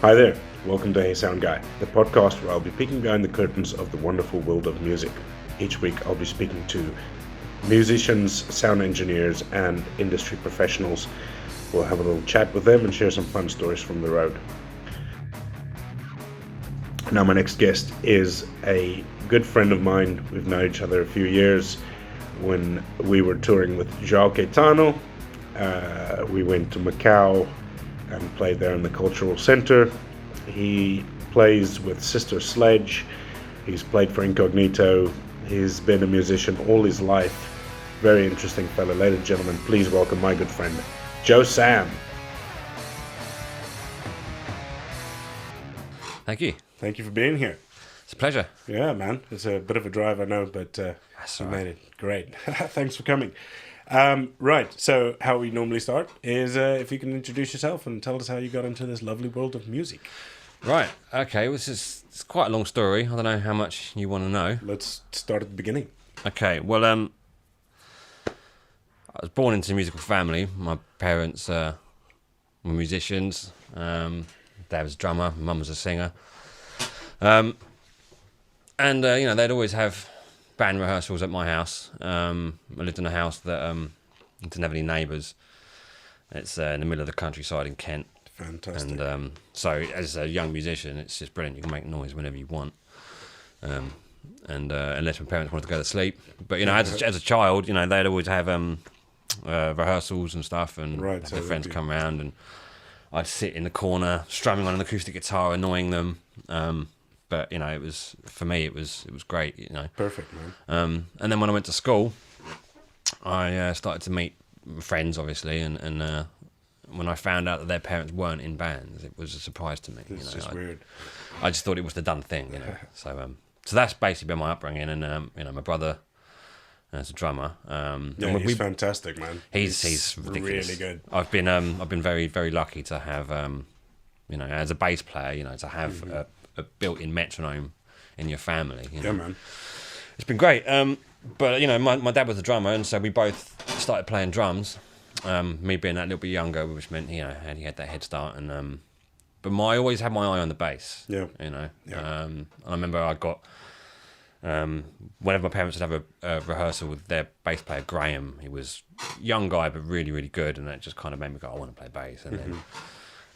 Hi there, welcome to Hey Sound Guy, the podcast where I'll be peeking behind the curtains of the wonderful world of music. Each week I'll be speaking to musicians, sound engineers, and industry professionals. We'll have a little chat with them and share some fun stories from the road. Now my next guest is a good friend of mine. We've known each other a few years. When we were touring with Jamiroquai, we went to Macau and played there in the Cultural Center. He plays with Sister Sledge. He's played for Incognito. He's been a musician all his life. Very interesting fellow. Ladies and gentlemen, please welcome my good friend, Joe Sam. Thank you. Thank you for being here. It's a pleasure. Yeah, man. It's a bit of a drive, I know, but you made it. Great. Thanks for coming. Right, so how we normally start is if you can introduce yourself and tell us how you got into this lovely world of music. Right, okay, well, it's quite a long story. I don't know how much you want to know. Let's start at the beginning. Okay, well, I was born into a musical family. My parents were musicians. Dad was a drummer, mum was a singer. And, they'd always have band rehearsals at my house. I lived in a house that didn't have any neighbours. It's in the middle of the countryside in Kent. Fantastic. And so, as a young musician, it's just brilliant. You can make noise whenever you want, unless my parents wanted to go to sleep. But as a child, they'd always have rehearsals and stuff, and right, their friends come around, and I'd sit in the corner strumming on an acoustic guitar, annoying them. But it was, for me, it was great. Perfect, man. And then when I went to school, I started to meet friends, obviously, and when I found out that their parents weren't in bands, it was a surprise to me. It's just weird. I just thought it was the done thing, So that's basically been my upbringing, and my brother is a drummer. He's fantastic, man. He's ridiculous. Really good. I've been very, very lucky to have as a bass player, to have a built-in metronome in your family. Yeah, man. It's been great. But my dad was a drummer, and so we both started playing drums. Me being that little bit younger, which meant he had that head start, and but I always had my eye on the bass. Yeah. And I remember I got whenever my parents would have a rehearsal with their bass player Graham. He was a young guy but really, really good, and that just kind of made me go, I want to play bass. And then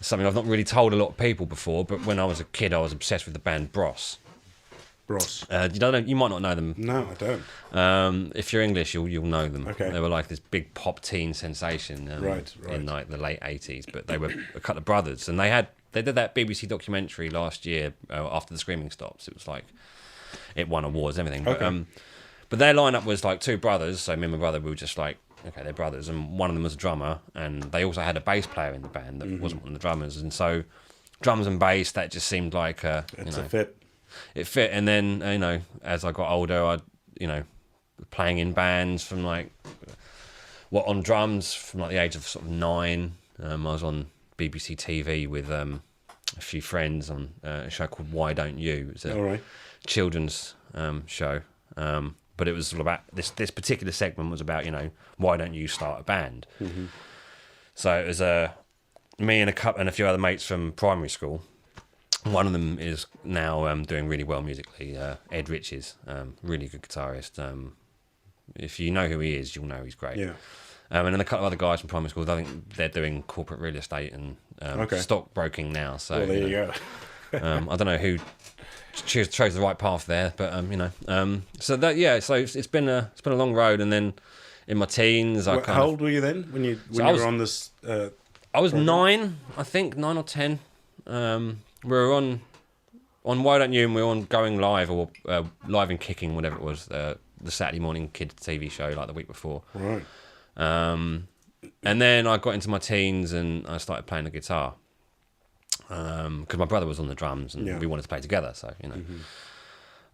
something I've not really told a lot of people before, but when I was a kid, I was obsessed with the band Bros. You might not know them. No, I don't. If you're English, you'll know them. Okay. They were like this big pop teen sensation right. in like the late 80s, but they were a couple of brothers, and they did that BBC documentary last year after the Screaming Stops. It was like it won awards and everything. Okay. But their lineup was like two brothers. So me and my brother, we were just like, okay, they're brothers, and one of them was a drummer, and they also had a bass player in the band that wasn't one of the drummers, and so drums and bass, that just seemed like a fit. It fit, and then as I got older, I playing in bands from on drums from like the age of sort of 9. I was on BBC TV with a few friends on a show called Why Don't You? It was a children's show, but it was all about this particular segment was about why don't you start a band? Mm-hmm. So it was me and a few other mates from primary school. One of them is now doing really well musically, Ed Riches, really good guitarist. If you know who he is, you'll know he's great. Yeah. And then a couple of other guys from primary school, I think they're doing corporate real estate and stockbroking now. So well, there you go. I don't know who chose the right path there, but so it's been a long road. And then in my teens, how old were you then when you were on this? I was 9, I think 9 or 10. We were on Why Don't You, and we were on Going Live or Live and Kicking, whatever it was, the Saturday morning kids TV show like the week before. Right. And then I got into my teens and I started playing the guitar because my brother was on the drums and we wanted to play together. So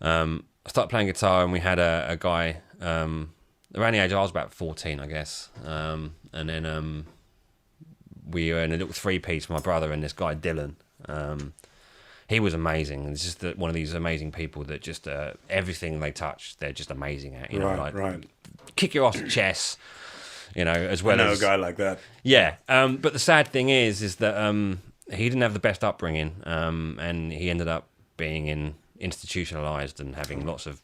I started playing guitar, and we had a guy around the age I was about 14, I guess, and then we were in a little 3-piece with my brother and this guy Dylan. He was amazing. It's just one of these amazing people that just everything they touch, they're just amazing at. Right. Kick your ass at chess, as well I know as a guy like that. Yeah. But the sad thing is that he didn't have the best upbringing, and he ended up being institutionalized and having lots of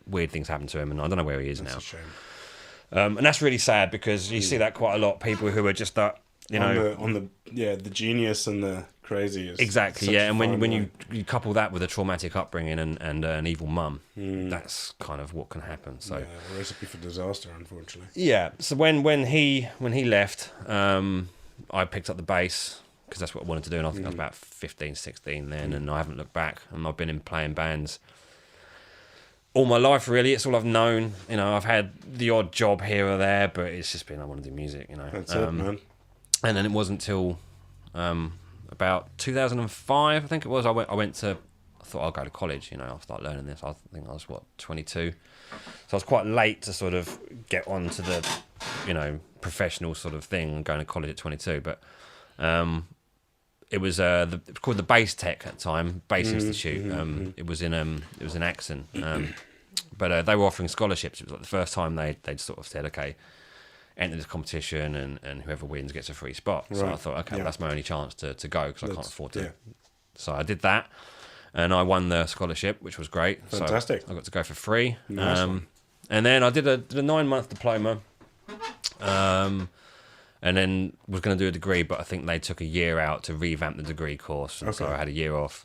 weird things happen to him, and I don't know where he is now. That's a shame. And that's really sad because you see that quite a lot. People who are just that, the genius and the crazy. Is exactly, yeah. And when you couple that with a traumatic upbringing and an evil mum, that's kind of what can happen. So a recipe for disaster, unfortunately. Yeah. So when he left, I picked up the bass because that's what I wanted to do, and I think I was about 15, 16 then, and I haven't looked back. And I've been in playing bands all my life, really. It's all I've known. I've had the odd job here or there, but it's just been I want to do music. That's it, man. And then it wasn't until about 2005, I think it was. I thought I'll go to college. I'll start learning this. I think I was 22, so I was quite late to sort of get onto the professional sort of thing, going to college at 22. But it was called the Bass Tech at the time, Bass Institute. It was in Axon, but they were offering scholarships. It was like the first time they'd sort of said, okay, enter this competition, and whoever wins gets a free spot. So I thought, okay, well, that's my only chance to go because I can't afford to. Yeah. So I did that, and I won the scholarship, which was great. Fantastic. So I got to go for free. Nice one. And then I did a 9-month diploma. And then was going to do a degree, but I think they took a year out to revamp the degree course. Okay. So I had a year off.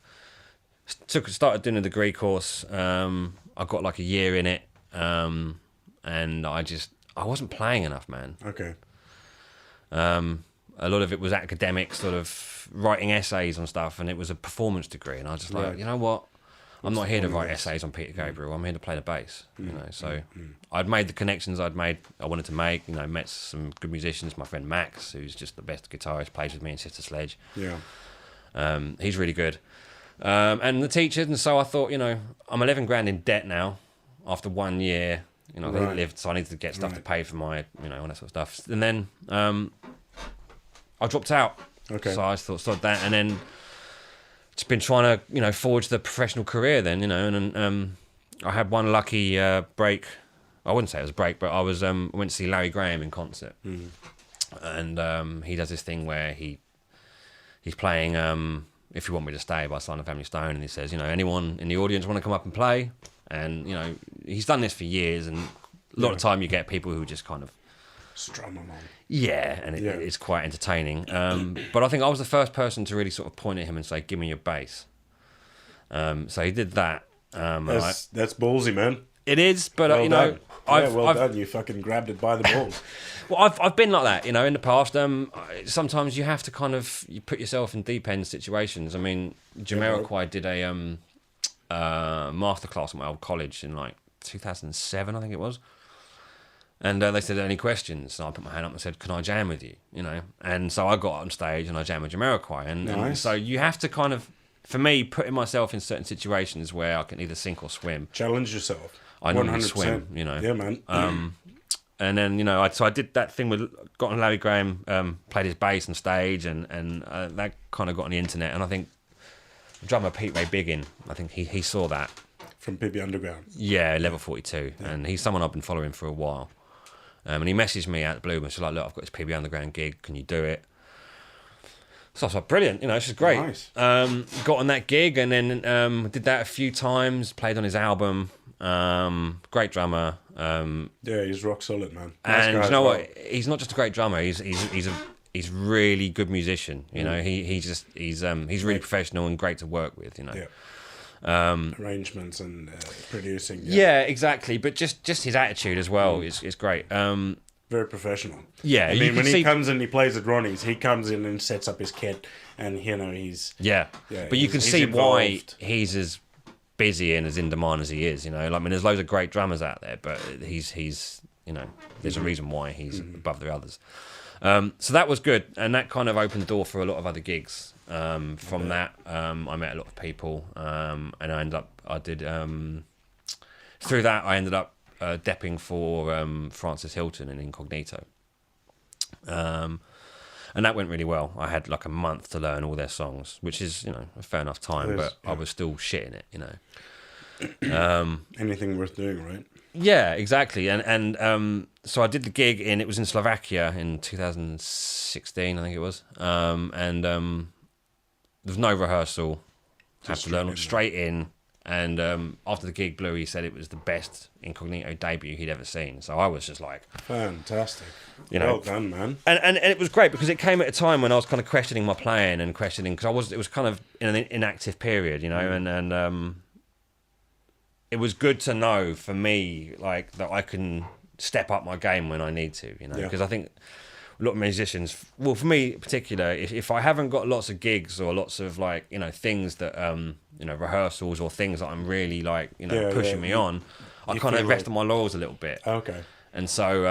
Started doing a degree course. I got like a year in it, and I wasn't playing enough, man. Okay. A lot of it was academic, sort of writing essays on stuff, and it was a performance degree. And I was just like, you know what? I'm not here to write essays on Peter Gabriel. I'm here to play the bass. So I'd made the connections I wanted to make. Met some good musicians. My friend Max, who's just the best guitarist, plays with me in Sister Sledge. Yeah. He's really good. And the teachers, and so I thought, I'm 11 grand in debt now after 1 year. They lived, so I needed to get stuff to pay for my, all that sort of stuff. And then I dropped out. Okay. So I thought that, and then just been trying to, forge the professional career then, and I had one lucky break. I wouldn't say it was a break, but I was went to see Larry Graham in concert. And he does this thing where he's playing If You Want Me to Stay by Sly and the Family Stone, and he says, anyone in the audience want to come up and play? And, he's done this for years, and a lot of time you get people who just kind of strum them on. Yeah, and it's quite entertaining. But I think I was the first person to really sort of point at him and say, give me your bass. So he did that. That's ballsy, man. It is, but well done. I've done. You fucking grabbed it by the balls. Well, I've been like that, in the past. Sometimes you have to kind of you put yourself in deep end situations. I mean, Jamiroquai did a masterclass at my old college in like 2007, I think it was. And they said, any questions? And I put my hand up and said, can I jam with you? And so I got on stage and I jammed with Jamiroquai. And so you have to kind of, for me, putting myself in certain situations where I can either sink or swim. Challenge yourself. I normally swim, Yeah, man. And then, I did that thing got on Larry Graham, played his bass on stage, and that kind of got on the internet. And I think drummer Pete Ray Biggin, I think he saw that. From PB Underground. Yeah, Level 42. Yeah. And he's someone I've been following for a while. And he messaged me out of the blue and was like, look, I've got this PB Underground gig, can you do it? So I was like, brilliant, it's just great. Nice. Got on that gig and then did that a few times, played on his album. Great drummer. Yeah, he's rock solid, man. Nice and you know what? He's not just a great drummer, he's really good musician. He's really professional and great to work with, Yeah. Arrangements and producing. Yeah, exactly. But just his attitude as well is great. Very professional. Yeah, I mean, when he comes and he plays at Ronnie's, he comes in and sets up his kit, and he's But you can see why he's as busy and as in demand as he is. There's loads of great drummers out there, but he's there's a reason why he's above the others. So that was good, and that kind of opened the door for a lot of other gigs. From that, I met a lot of people, and through that, I ended up depping for Francis Hilton in Incognito. And that went really well. I had like a month to learn all their songs, which is, a fair enough time, but I was still shitting it, Anything worth doing, right? Yeah, exactly. And so I did the gig it was in Slovakia in 2016, I think it was. there's no rehearsal. Have Just to learn straight in. And after the gig, Bluey said it was the best Incognito debut he'd ever seen. So I was just like, fantastic. You know, well done, man. And it was great because it came at a time when I was kind of questioning my playing and questioning because it was kind of in an inactive period, you know, and it was good to know for me like that I can step up my game when I need to, you know, because I think a lot of musicians, well, for me in particular, if I haven't got lots of gigs or lots of like, you know, things that, you know, rehearsals or things that I'm really like, you know, pushing me on, I kind of rest on my laurels a little bit. Okay. And so,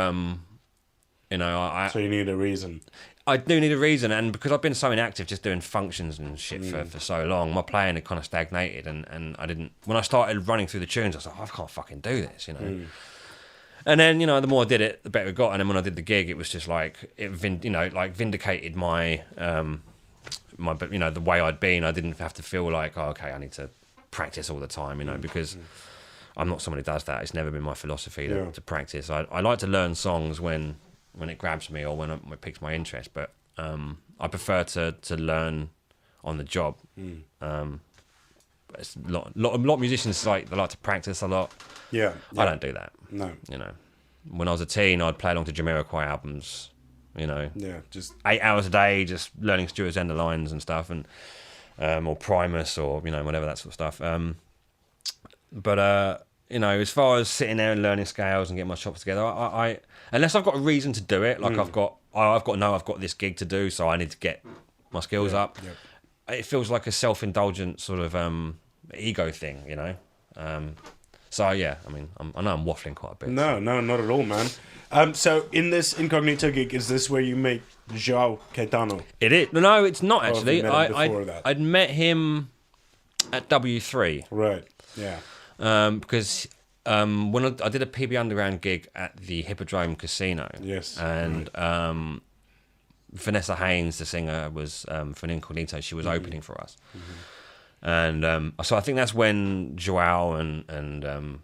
you know, so you need a reason. I do need a reason, and because I've been so inactive, just doing functions and shit for so long, my playing had kind of stagnated, and I didn't. When I started running through the tunes, I was like, I can't fucking do this, you know. And then, you know, the more I did it, the better it got. And then when I did the gig, it was just like vindicated my, you know, the way I'd been. I didn't have to feel like, oh, okay, I need to practice all the time, you know, because I'm not someone who does that. It's never been my philosophy to practice. I like to learn songs when it grabs me or when it piques my interest, but I prefer to learn on the job. It's a lot of musicians they like to practice a lot. Yeah. I don't do that. No. You know, when I was a teen, I'd play along to Jamiroquai albums. You know, just 8 hours a day, just learning Stuart's End of Lines and stuff, and or Primus or you know whatever that sort of stuff. But you know, as far as sitting there and learning scales and getting my chops together, I unless I've got a reason to do it, like I've got this gig to do, so I need to get my skills up. Yep. It feels like a self-indulgent sort of ego thing, you know. So yeah, I mean, I know I'm waffling quite a bit. No, not at all, man. So in this Incognito gig, is this where you meet João Caetano? It is. No, it's not actually. Have you met him before that? I'd met him at W3. Right. Yeah. Because when I did a PB Underground gig at the Hippodrome Casino. Yes. And Vanessa Haynes, the singer, was for an Incognito. She was opening for us. And so I think that's when João and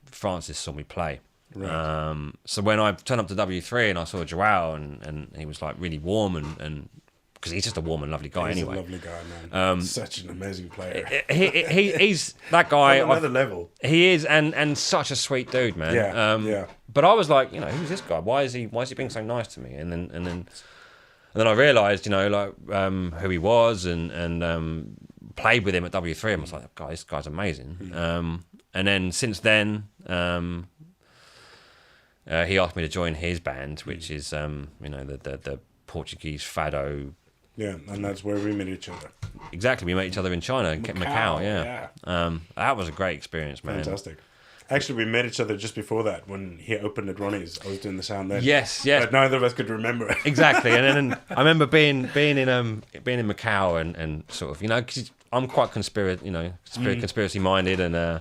Francis saw me play. Right. So when I turned up to W3 and I saw João and he was like really warm and because he's just a warm and lovely guy He's anyway. a lovely guy, man. Such an amazing player. He's that guy. On another level. He is and such a sweet dude, man. Yeah. But I was like, you know, who's this guy? Why is he being so nice to me? And then I realised, you know, like who he was and played with him at W3 and was like, this guy's amazing. And then since then, he asked me to join his band, which is you know the Portuguese fado. Yeah, and that's where we met each other. Exactly, we met each other in China, Macau. Yeah. That was a great experience, man. Fantastic. Actually, we met each other just before that when he opened at Ronnie's. I was doing the sound then. Yes. But neither of us could remember it. Exactly, and then I remember being in Macau and sort of, you know, because I'm quite conspiracy minded, and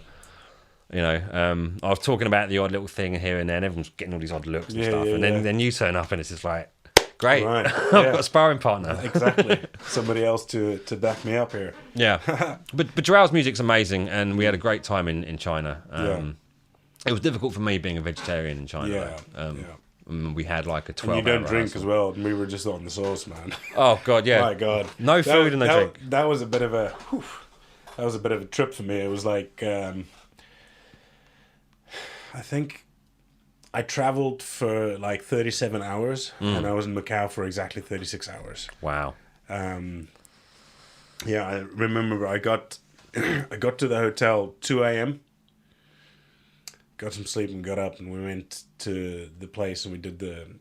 you know, I was talking about the odd little thing here and there, and everyone's getting all these odd looks and stuff, and then you turn up and it's just like, great, Right, I've got a sparring partner. Exactly. Somebody else to back me up here. Yeah, but Joao's music's amazing, and we had a great time in China. It was difficult for me being a vegetarian in China. We had like a 12-hour. And you don't drink as well, and we were just on the sauce, man. Oh God, yeah. My God, no food and no drink. That was a bit of a. That was a bit of a trip for me. It was like, I think I traveled for like 37 hours, and I was in Macau for exactly 36 hours. Wow. Yeah, I remember I got to the hotel 2 a.m. Got some sleep and got up, and we went to the place and we did in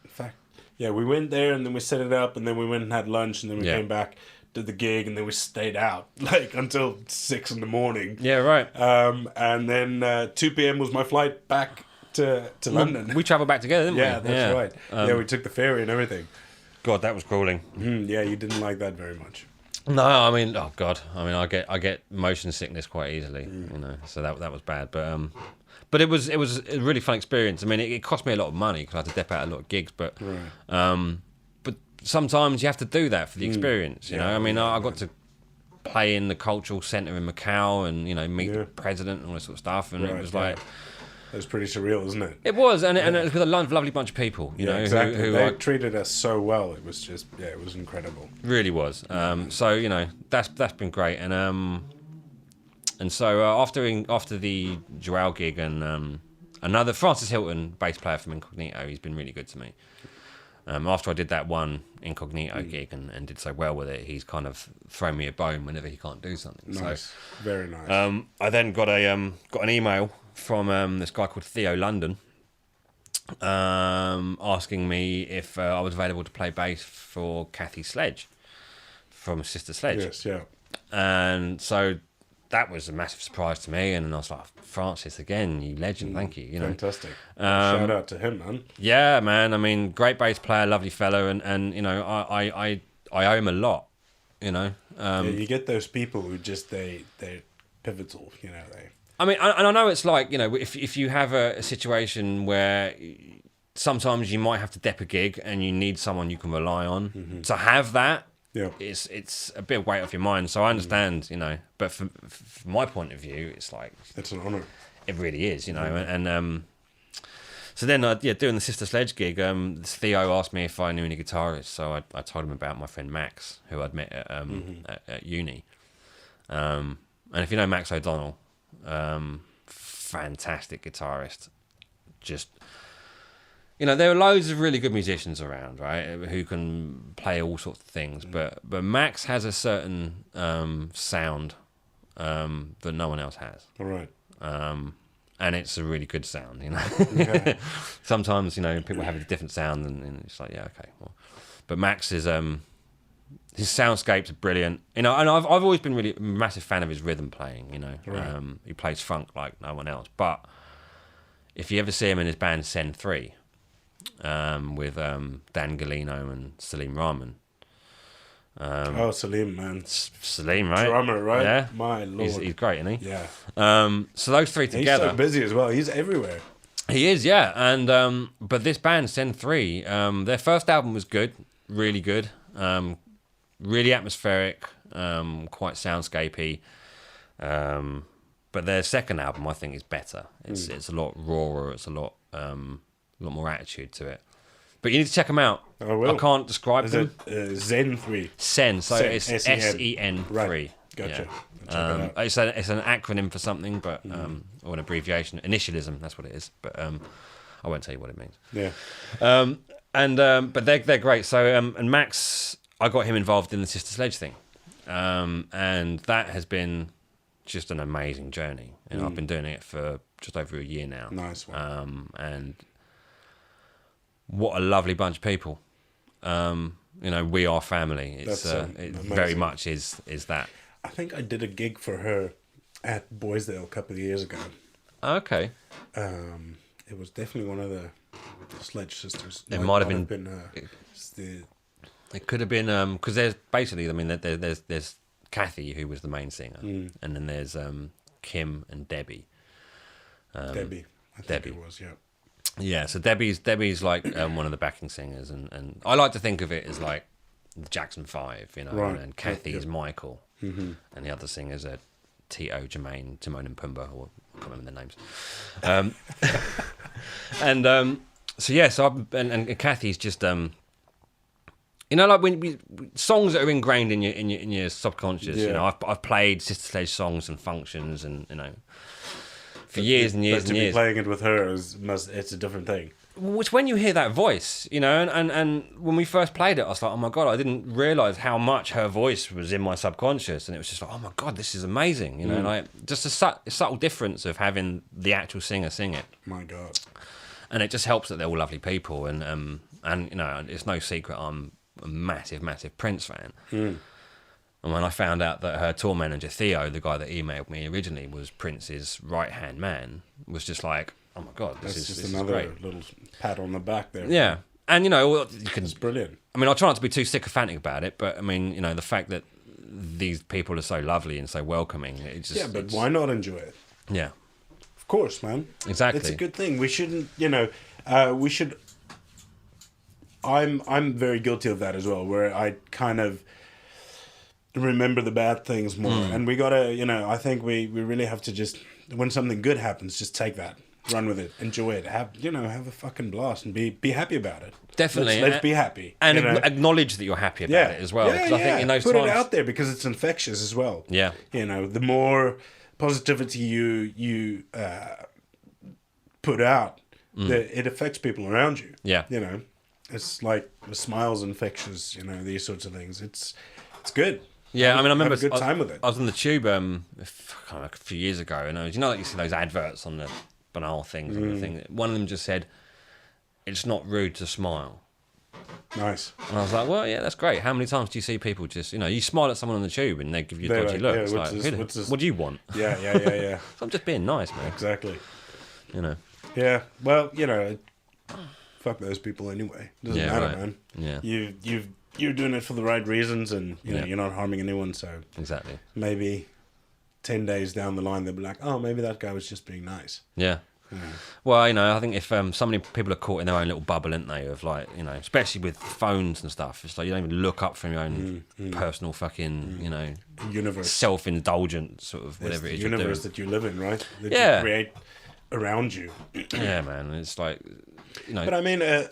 fact, we went there and then we set it up, and then we went and had lunch, and then we came back, did the gig, and then we stayed out like until 6 a.m. Yeah, right. And then 2 p.m. was my flight back to London. We travelled back together, didn't we? Yeah, that's right. We took the ferry and everything. God, that was grueling. Yeah, you didn't like that very much. No, I mean, oh God, I mean, I get motion sickness quite easily, you know, so that was bad. But it was a really fun experience. I mean, it cost me a lot of money because I had to dip out a lot of gigs, but but sometimes you have to do that for the experience, you know. I mean, I got to play in the cultural centre in Macau and, you know, meet the president and all that sort of stuff, and it was like, It was pretty surreal, isn't it? It was, and it was with a lovely bunch of people, you know, exactly. who They treated us so well. It was just, it was incredible. really was. So you know, that's been great, and so after the Joao gig and another Francis Hilton, bass player from Incognito, he's been really good to me. After I did that one Incognito gig and did so well with it, he's kind of thrown me a bone whenever he can't do something. Nice, so, very nice. I then got an email from this guy called Theo London, asking me if I was available to play bass for Kathy Sledge from Sister Sledge. Yes, yeah. And so that was a massive surprise to me, and I was like, Francis, again, you legend, thank you. You know, fantastic. Shout out to him, man. Yeah, man. I mean, great bass player, lovely fellow, and you know, I owe him a lot. You know, you get those people who just they're pivotal. You know, they. I mean, and I know it's like, you know, if you have a situation where sometimes you might have to dep a gig and you need someone you can rely on to have that. Yeah, it's a bit of weight off your mind. So I understand, you know, but from my point of view, it's like it's an honor. It really is, you know, and so then doing the Sister Sledge gig, Theo asked me if I knew any guitarists, so I told him about my friend Max, who I'd met at uni, and if you know Max O'Donnell, fantastic guitarist, just. You know, there are loads of really good musicians around, right, who can play all sorts of things, but Max has a certain sound that no one else has. All right. And it's a really good sound, you know. Okay. Sometimes, you know, people have a different sound, and it's like, yeah, okay. Well, but Max is his soundscapes are brilliant, you know. And I've always been really a massive fan of his rhythm playing, you know. Right. He plays funk like no one else. But if you ever see him in his band Sen 3. With Dan Galino and Salim Rahman. Salim, man. Salim, right? Drummer, right? Yeah. My lord. He's great, isn't he? Yeah. So those three together. He's so busy as well. He's everywhere. He is, yeah. And but this band, Sen 3, their first album was good, really good, really atmospheric, quite soundscapey. But their second album, I think, is better. It's a lot rawer. It's a lot more attitude to it. But you need to check them out. I will. I can't describe them. It Zen 3? Sen, so Sen, it's S-E-N. SEN 3. Right. Gotcha. Yeah. It's an acronym for something, but or an abbreviation. Initialism, that's what it is. But I won't tell you what it means. Yeah. But they're great. So and Max, I got him involved in the Sister Sledge thing, and that has been just an amazing journey. You know, I've been doing it for just over a year now. Nice one. And what a lovely bunch of people. You know, we are family. It's it very much is that. I think I did a gig for her at Boysdale a couple of years ago. Okay. It was definitely one of the Sledge sisters. It might have been it could have been because there's basically, I mean, there's Kathy, who was the main singer, and then there's Kim and Debbie. Debbie, I think it was, yeah. Yeah, so Debbie's like one of the backing singers, and I like to think of it as like the Jackson 5, you know, right. And Kathy is Michael, and the other singers are Tito, Jermaine, Timon and Pumbaa, or I can't remember their names. So yeah, and Kathy's just you know, like when songs that are ingrained in your subconscious. Yeah. You know, I've played Sister Sledge songs and functions, and you know, for years and years but and years. To be playing it with her it's a different thing. Which when you hear that voice, you know, and when we first played it, I was like, oh my God, I didn't realise how much her voice was in my subconscious, and it was just like, oh my God, this is amazing, you know, like just a subtle difference of having the actual singer sing it. My God. And it just helps that they're all lovely people, and you know, it's no secret I'm a massive Prince fan. And when I found out that her tour manager Theo, the guy that emailed me originally, was Prince's right-hand man, was just like, oh my God, this is another great. Little pat on the back there. Yeah, and you know, It's brilliant. I mean, I try not to be too sycophantic about it, but I mean, you know, the fact that these people are so lovely and so welcoming, it just why not enjoy it? Yeah, of course, man. Exactly, it's a good thing. We shouldn't, you know, we should. I'm very guilty of that as well, where I kind of remember the bad things more, and we gotta, you know, I think we really have to just, when something good happens, just take that run with it, enjoy it, have a fucking blast, and be happy about it. Definitely, Let's be happy and acknowledge that you're happy about it as well. Yeah, 'Cause I think in those put times, it out there because it's infectious as well. Yeah, The more positivity you put out, it affects people around you. Yeah, it's like the smile's infectious. These sorts of things. It's good. Yeah, I mean, I remember have a good time with it. I was on the tube a few years ago, and like you see those adverts on the banal things and everything. One of them just said, "It's not rude to smile." Nice. And I was like, well, yeah, that's great. How many times do you see people just, you smile at someone on the tube and they give you a dodgy look? It's like, what do you want? Yeah. So I'm just being nice, man. Exactly. Yeah, well, fuck those people anyway. Doesn't matter, right. man. Yeah. You're doing it for the right reasons, and you're not harming anyone. So exactly. Maybe 10 days down the line, they'll be like, oh, maybe that guy was just being nice. Yeah. Well, I think if so many people are caught in their own little bubble, aren't they? Of like, especially with phones and stuff. It's like you don't even look up from your own personal fucking, universe, self-indulgent sort of whatever it is. Universe that you live in, right? That you create around you. Yeah, man. It's like, But I mean, a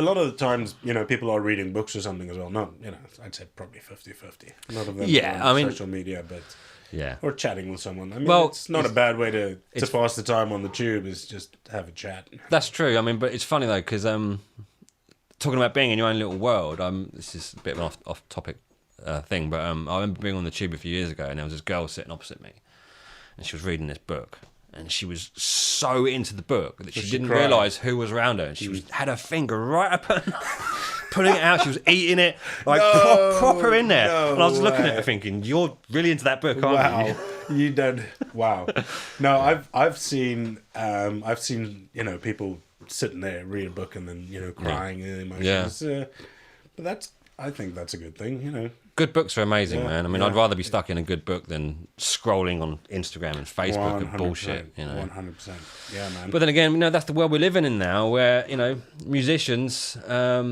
lot of the times, people are reading books or something as well. Not, I'd say probably 50-50. A lot of them on social media, but. Yeah. Or chatting with someone. I mean, well, it's not a bad way to pass the time on the tube, is just have a chat. That's true. I mean, but it's funny, though, because talking about being in your own little world, this is a bit of an off-topic thing, but I remember being on the tube a few years ago, and there was this girl sitting opposite me, and she was reading this book, and she was so into the book that she didn't realise who was around her, and she had her finger right up her pulling it out. She was eating it like proper in there, and I was looking at her thinking, "You're really into that book, aren't you?" You don't. Wow. No, I've seen people sitting there read a book and then crying and emotions. Yeah. But I think that's a good thing. Good books are amazing, man. I mean, I'd rather be stuck in a good book than scrolling on Instagram and Facebook and bullshit. 100%. Yeah, man. But then again, that's the world we're living in now, where musicians are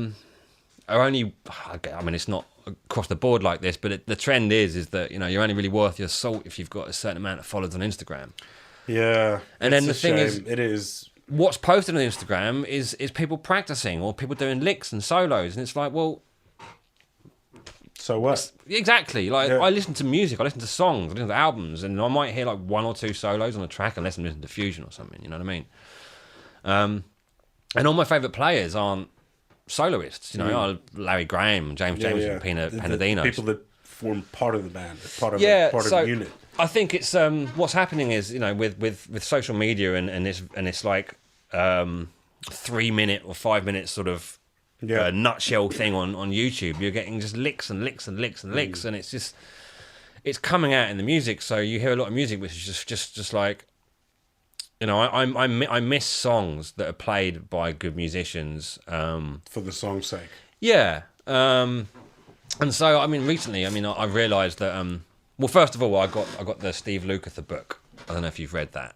only. I mean, it's not across the board like this, but the trend is that you're only really worth your salt if you've got a certain amount of followers on Instagram. Yeah. And then the thing is, it is. What's posted on Instagram is people practicing or people doing licks and solos, and it's like, well. So what? Exactly. Like, I listen to music, I listen to songs, I listen to albums, and I might hear like one or two solos on a track unless I'm listening to fusion or something, you know what I mean? And all my favourite players aren't soloists, Larry Graham, James Jameson, Pina Panadino. People that form part of the band, part of the unit. I think it's what's happening is, with social media and it's like 3 minute or 5 minute sort of nutshell thing on YouTube. You're getting just licks and licks and licks and licks, and it's coming out in the music. So you hear a lot of music which is just like, I miss songs that are played by good musicians for the song's sake. Yeah, and so I mean, recently, I realised that. Well, first of all, I got the Steve Lukather book. I don't know if you've read that.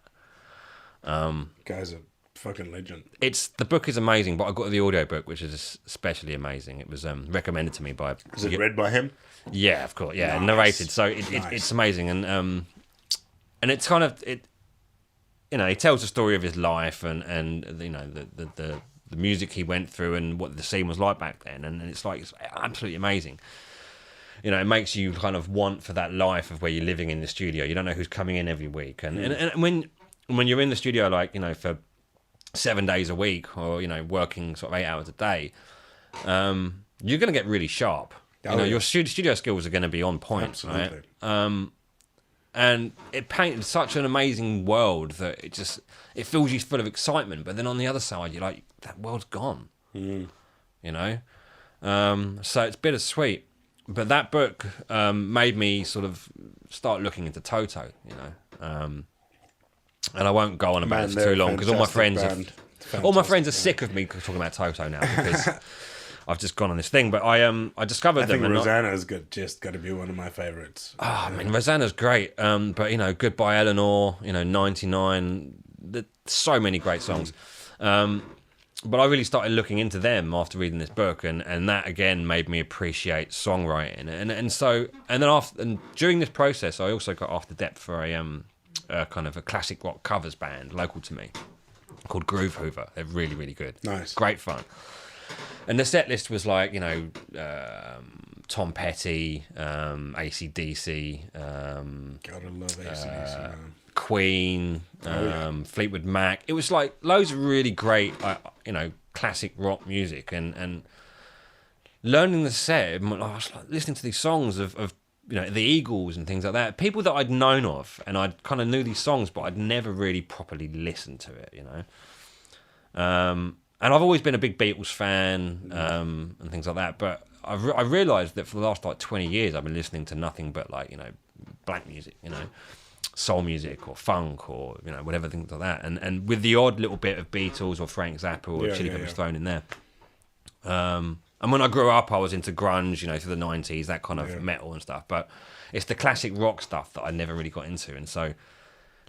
Guy's a fucking legend. The book is amazing, but I got the audio book, which is especially amazing. It was recommended to me by. Is it read by him? Yeah, of course. Yeah, nice. Narrated. So it's amazing, and it's kind of it. He tells the story of his life and the music he went through and what the scene was like back then, and it's absolutely amazing. It makes you kind of want for that life of where you're living in the studio. You don't know who's coming in every week, and when you're in the studio, for 7 days a week or working sort of 8 hours a day, you're going to get really sharp. Your studio skills are going to be on point. Absolutely. Right? And it painted such an amazing world that it fills you full of excitement. But then on the other side, you're like, that world's gone. So it's bittersweet. But that book made me sort of start looking into Toto. And I won't go on about this too long because all my friends are sick of me talking about Toto now because I've just gone on this thing. But I discovered them. I think Rosanna's just got to be one of my favourites. I mean, Rosanna's great. But Goodbye Eleanor, 99. So many great songs. But I really started looking into them after reading this book, and that again made me appreciate songwriting. And during this process, I also got After Depth for a kind of a classic rock covers band local to me, called Groove Hoover. They're really, really good. Nice. Great fun. And the set list was like, Tom Petty, AC/DC, Gotta love AC/DC, man. Queen, Fleetwood Mac. It was like loads of really great, classic rock music, and learning the set. I was like listening to these songs of the Eagles and things like that. People that I'd known of, and I kind of knew these songs, but I'd never really properly listened to it. And I've always been a big Beatles fan and things like that. But I realised that for the last 20 years, I've been listening to nothing but black music, soul music or funk or whatever, things like that. And with the odd little bit of Beatles or Frank Zappa or Chili Peppers thrown in there. And when I grew up, I was into grunge, through the 90s, that kind of metal and stuff. But it's the classic rock stuff that I never really got into. And so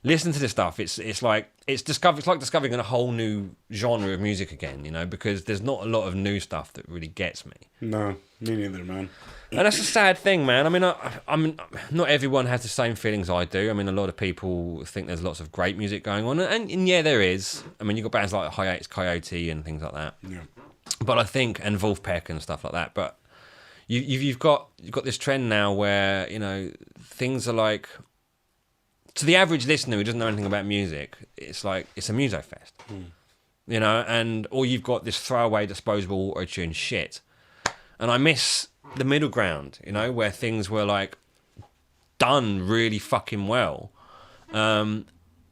listening to this stuff, it's like discovering a whole new genre of music again, because there's not a lot of new stuff that really gets me. No, me neither, man. And that's a sad thing, man. I mean, not everyone has the same feelings I do. I mean, a lot of people think there's lots of great music going on, and yeah, there is. I mean, you've got bands like Hiatus Coyote and things like that. Yeah. But I think, and Wolfpack and stuff like that. But you've got this trend now where things are like, to the average listener who doesn't know anything about music, it's like it's a muso fest, and or you've got this throwaway disposable auto-tune shit, and I miss the middle ground, where things were like done really fucking well.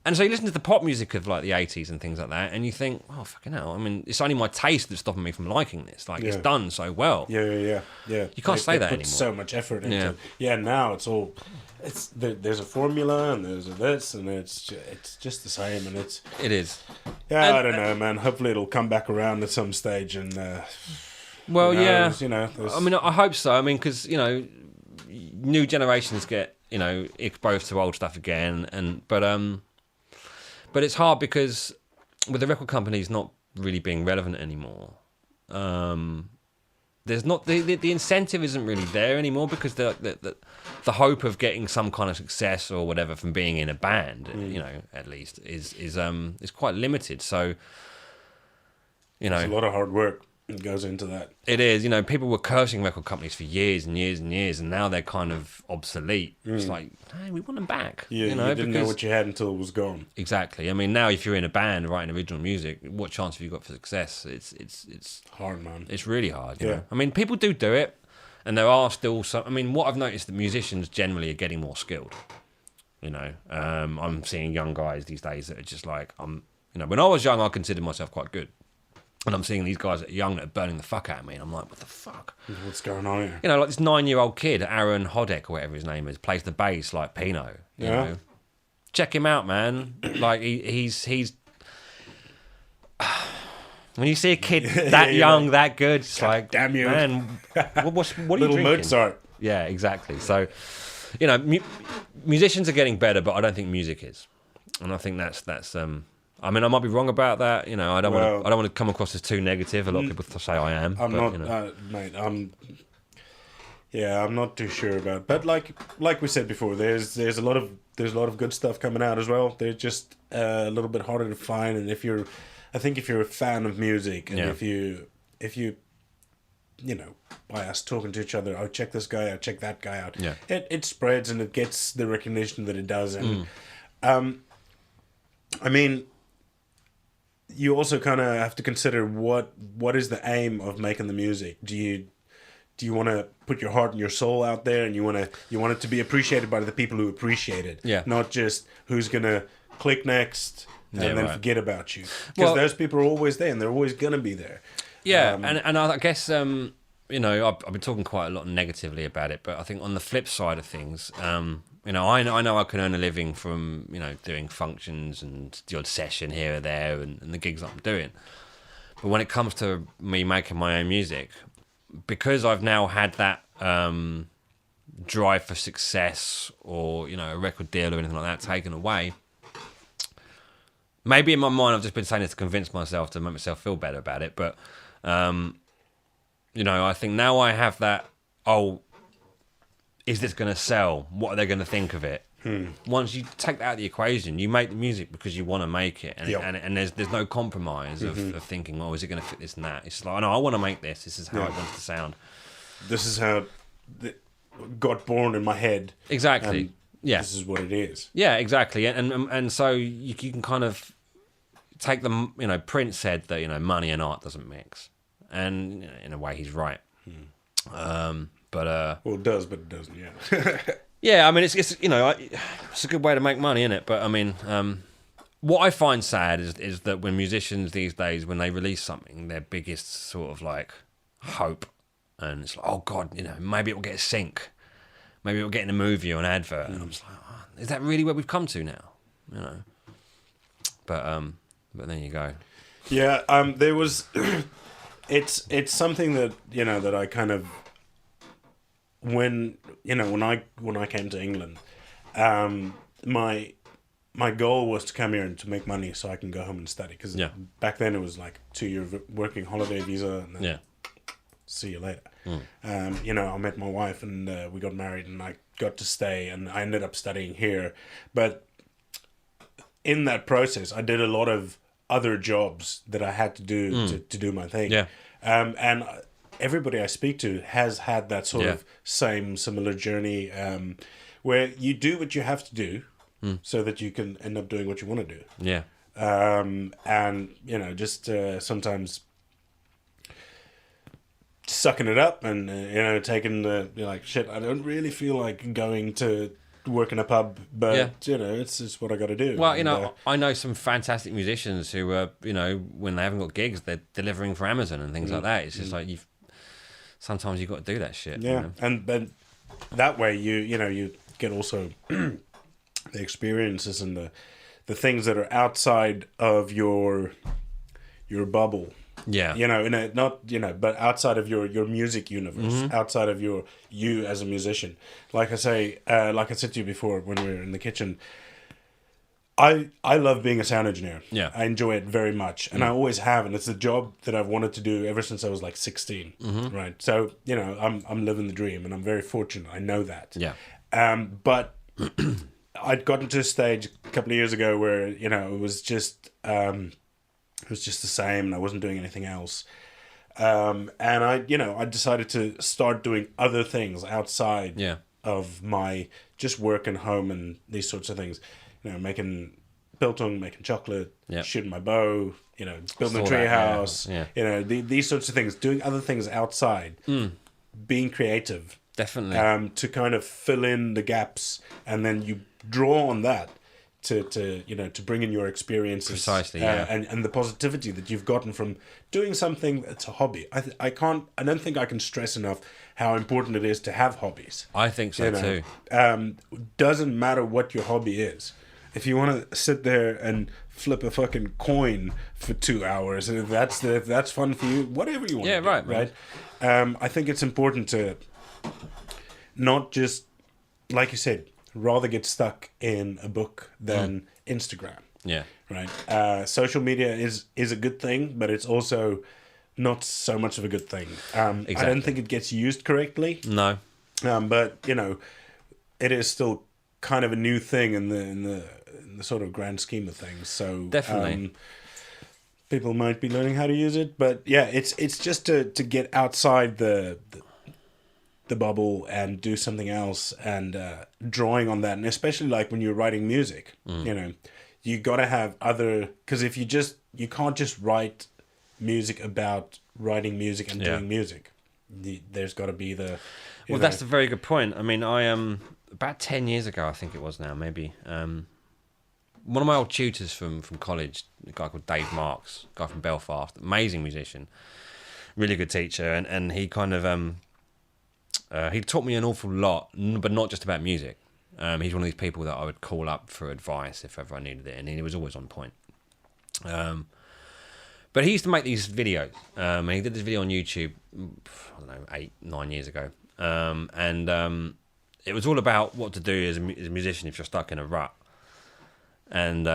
And so you listen to the pop music of like the 80s and things like that, and you think, oh, fucking hell. I mean, it's only my taste that's stopping me from liking this. Like, it's done so well. Yeah. You can't say that anymore. So much effort into it. Yeah, now there's a formula and there's a this, and it's just the same, and it is. Yeah, I don't know, man. Hopefully it'll come back around at some stage, and I mean, I hope so. I mean, because new generations get exposed to old stuff again, but it's hard because with the record companies not really being relevant anymore, there's not the incentive isn't really there anymore, because the hope of getting some kind of success or whatever from being in a band, at least is quite limited. So it's a lot of hard work goes into that. It is, people were cursing record companies for years and years and years, and now they're kind of obsolete. It's like, hey, we want them back. Yeah, you didn't know what you had until it was gone. Exactly. I mean, now if you're in a band writing original music, what chance have you got for success? It's hard, man. It's really hard. You know? I mean, people do it, and there are still some. I mean, what I've noticed that musicians generally are getting more skilled. I'm seeing young guys these days that are just like, when I was young, I considered myself quite good. And I'm seeing these guys that are young that are burning the fuck out of me, and I'm like, what the fuck? What's going on here? Like this 9-year-old kid, Aaron Hodek or whatever his name is, plays the bass like Pino. You know? Check him out, man. Like he's when you see a kid that young, that good, it's like, damn you, man. What are you Little drinking? Mozart. Yeah, exactly. So, musicians are getting better, but I don't think music is, and I think that's. I mean, I might be wrong about that. I don't want to come across as too negative. A lot of people say I am. I'm not, mate. I'm not too sure about. But like we said before, there's a lot of good stuff coming out as well. They're just a little bit harder to find. And if you're a fan of music, and if you by us talking to each other, oh, check this guy out, check that guy out. Yeah. It spreads and it gets the recognition that it does. And I mean, you also kind of have to consider what is the aim of making the music. Do you want to put your heart and your soul out there, and you want it to be appreciated by the people who appreciate it, not just who's gonna click next and then forget about you, because those people are always there and they're always gonna be there. And I guess I've been talking quite a lot negatively about it, but I think on the flip side of things, I know I can earn a living from, doing functions and the odd session here or there and the gigs that I'm doing. But when it comes to me making my own music, because I've now had that drive for success or, a record deal or anything like that taken away, maybe in my mind I've just been saying it to convince myself to make myself feel better about it. But, I think now I have that, is this going to sell? What are they going to think of it? Once you take that out of the equation, you make the music because you want to make it, and Yep. and there's no compromise of thinking, well, is it going to fit this and that? It's like, no, I want to make this. This is how I want it to sound. This is how it got born in my head. Exactly. And this is what it is. Yeah, exactly. And so you can kind of take them. You know, Prince said that, you know, money and art doesn't mix, and, you know, in a way he's right. Well, it does, but it doesn't. Yeah. yeah. I mean, it's you know, it's a good way to make money, isn't it? But I mean, what I find sad is that when musicians these days, when they release something, their biggest sort of like hope, and it's like, oh God, you know, maybe it will get a sync, maybe it will get in a movie or an advert, and I'm just like, oh, is that really where we've come to now? You know. But there you go. Yeah. There was. It's something that, you know, that I kind of, when I came to England, my goal was to come here and to make money so I can go home and study, because back then it was like 2-year working holiday visa, and then see you later. You know, I met my wife, and we got married, and I got to stay, and I ended up studying here. But in that process, I did a lot of other jobs that I had to do to do my thing. Yeah. And everybody I speak to has had that sort of similar journey, where you do what you have to do so that you can end up doing what you want to do. Yeah. And, you know, just sometimes sucking it up and, you know, taking you're like, shit, I don't really feel like going to work in a pub, but you know, it's just what I got to do. Well, you know, I know some fantastic musicians who are, you know, when they haven't got gigs, they're delivering for Amazon and things like that. It's just like sometimes you've got to do that shit. Yeah, you know? And then that way you know you get also the experiences and the things that are outside of your bubble. Yeah. You know, but outside of your music universe, outside of you as a musician. Like I said to you before when we were in the kitchen, I love being a sound engineer. Yeah. I enjoy it very much, and I always have, and it's a job that I've wanted to do ever since I was like 16. Right. So, you know, I'm living the dream, and I'm very fortunate. I know that. Yeah. But I'd gotten to a stage a couple of years ago where, you know, it was just the same, and I wasn't doing anything else. And I decided to start doing other things outside of my just work and home and these sorts of things. You know, making biltong, making chocolate, shooting my bow, you know, building a tree house, you know, these sorts of things, doing other things outside, being creative. Definitely. To kind of fill in the gaps, and then you draw on that to you know, to bring in your experiences. Precisely, and the positivity that you've gotten from doing something that's a hobby. I don't think I can stress enough how important it is to have hobbies. I think so, you know, too. Doesn't matter what your hobby is. If you want to sit there and flip a fucking coin for 2 hours, and if that's fun for you, whatever you want to do, right? I think it's important to not just, like you said, rather get stuck in a book than Instagram. Yeah. Right. Social media is a good thing, but it's also not so much of a good thing. Exactly. I don't think it gets used correctly. No. But you know, it is still kind of a new thing in the sort of grand scheme of things. So definitely. People might be learning how to use it, but yeah, it's just to get outside the bubble and do something else, and drawing on that. And especially like when you're writing music, you know, you got to have other, because if you can't just write music about writing music and doing music. There's got to be that's a very good point. I mean, I about 10 years ago, I think it was now, maybe, one of my old tutors from college, a guy called Dave Marks, a guy from Belfast, amazing musician, really good teacher, and he kind of he taught me an awful lot, but not just about music. He's one of these people that I would call up for advice if ever I needed it, and he was always on point. But he used to make these videos, and he did this video on YouTube, I don't know, 8-9 years ago, and it was all about what to do as a musician if you're stuck in a rut. And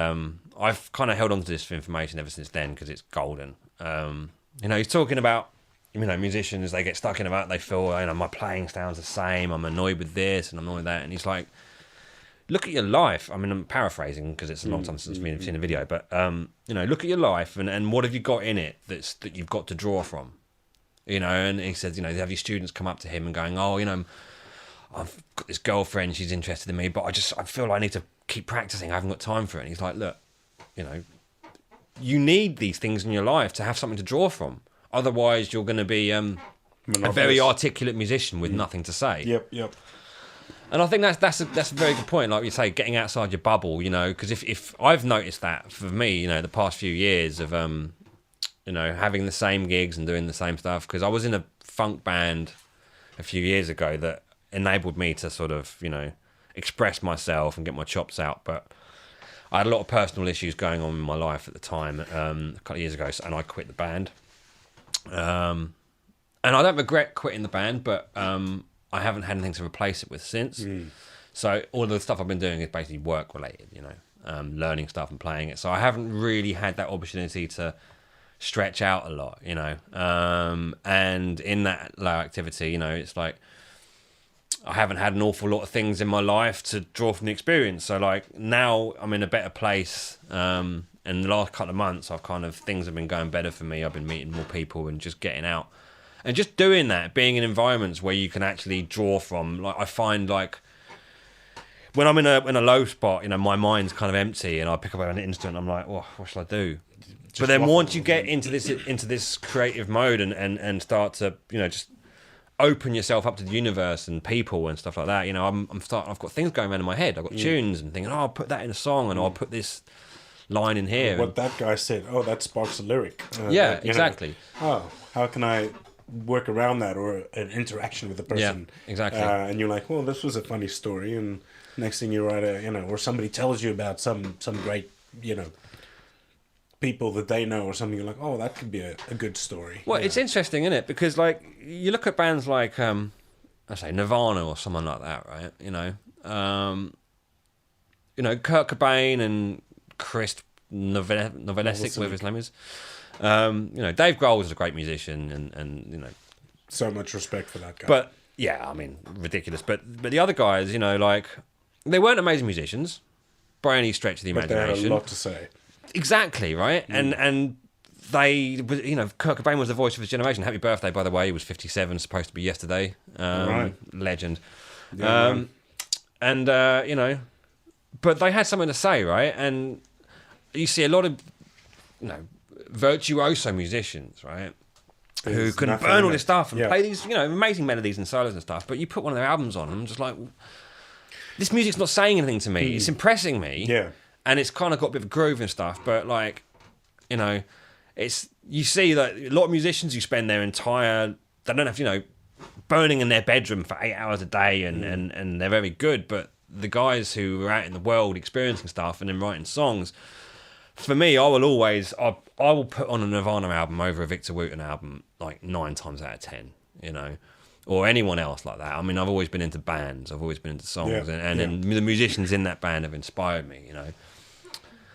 I've kind of held on to this information ever since then because it's golden. You know, he's talking about, you know, musicians, they get stuck in a rut, they feel, you know, my playing sounds the same, I'm annoyed with this and I'm annoyed with that. And he's like, look at your life. I mean, I'm paraphrasing because it's a long time since I've seen the video, but look at your life and what have you got in it that you've got to draw from, And he said, they have your students come up to him and going, oh, I've got this girlfriend, she's interested in me, but I feel like I need to keep practicing. I haven't got time for it. And he's like, look, you need these things in your life to have something to draw from. Otherwise, you're going to be a very articulate musician with nothing to say. Yep. And I think that's a very good point. Like you say, getting outside your bubble, because if I've noticed that for me, the past few years of, having the same gigs and doing the same stuff, because I was in a funk band a few years ago that enabled me to sort of, express myself and get my chops out. But I had a lot of personal issues going on in my life at the time, a couple of years ago, and I quit the band. And I don't regret quitting the band, but I haven't had anything to replace it with since. So all of the stuff I've been doing is basically work related, learning stuff and playing it. So I haven't really had that opportunity to stretch out a lot, and in that low activity, it's like I haven't had an awful lot of things in my life to draw from the experience. So like now I'm in a better place. And the last couple of months, things have been going better for me. I've been meeting more people and just getting out and just doing that, being in environments where you can actually draw from. Like I find like when I'm in a low spot, my mind's kind of empty and I pick up an instrument. I'm like, oh, what shall I do? But then once you get into this creative mode and start to, just open yourself up to the universe and people and stuff like that, I've got things going around in my head. I've got tunes and thinking, oh, I'll put that in a song and I'll put this line in here. What that guy said, oh, that sparks a lyric. Exactly. How can I work around that, or an interaction with the person? Yeah, exactly. And you're like, well, this was a funny story, and next thing you write or somebody tells you about some great, people that they know or something, you're like, oh, that could be a good story. Well, it's interesting, isn't it? Because like you look at bands like I say Nirvana or someone like that, right? Kurt Cobain and Chris Novoselic, whatever his name is. Dave Grohl was a great musician, and so much respect for that guy. But yeah, I mean, ridiculous. But the other guys, like they weren't amazing musicians by any stretch of the imagination. But they had a lot to say. Exactly, right? And they, Kurt Cobain was the voice of his generation. Happy birthday, by the way. He was 57, supposed to be yesterday. Right. Legend. Yeah, but they had something to say, right? And you see a lot of, virtuoso musicians, right? Who can burn all this stuff and play these, amazing melodies and solos and stuff. But you put one of their albums on and I'm just like, this music's not saying anything to me. It's impressing me. Yeah. And it's kind of got a bit of groove and stuff, but like, it's, you see that a lot of musicians who spend their entire, they don't have, burning in their bedroom for 8 hours a day and they're very good, but the guys who are out in the world experiencing stuff and then writing songs, for me, I will put on a Nirvana album over a Victor Wooten album like 9 times out of 10, or anyone else like that. I mean, I've always been into bands, I've always been into songs, and the musicians in that band have inspired me,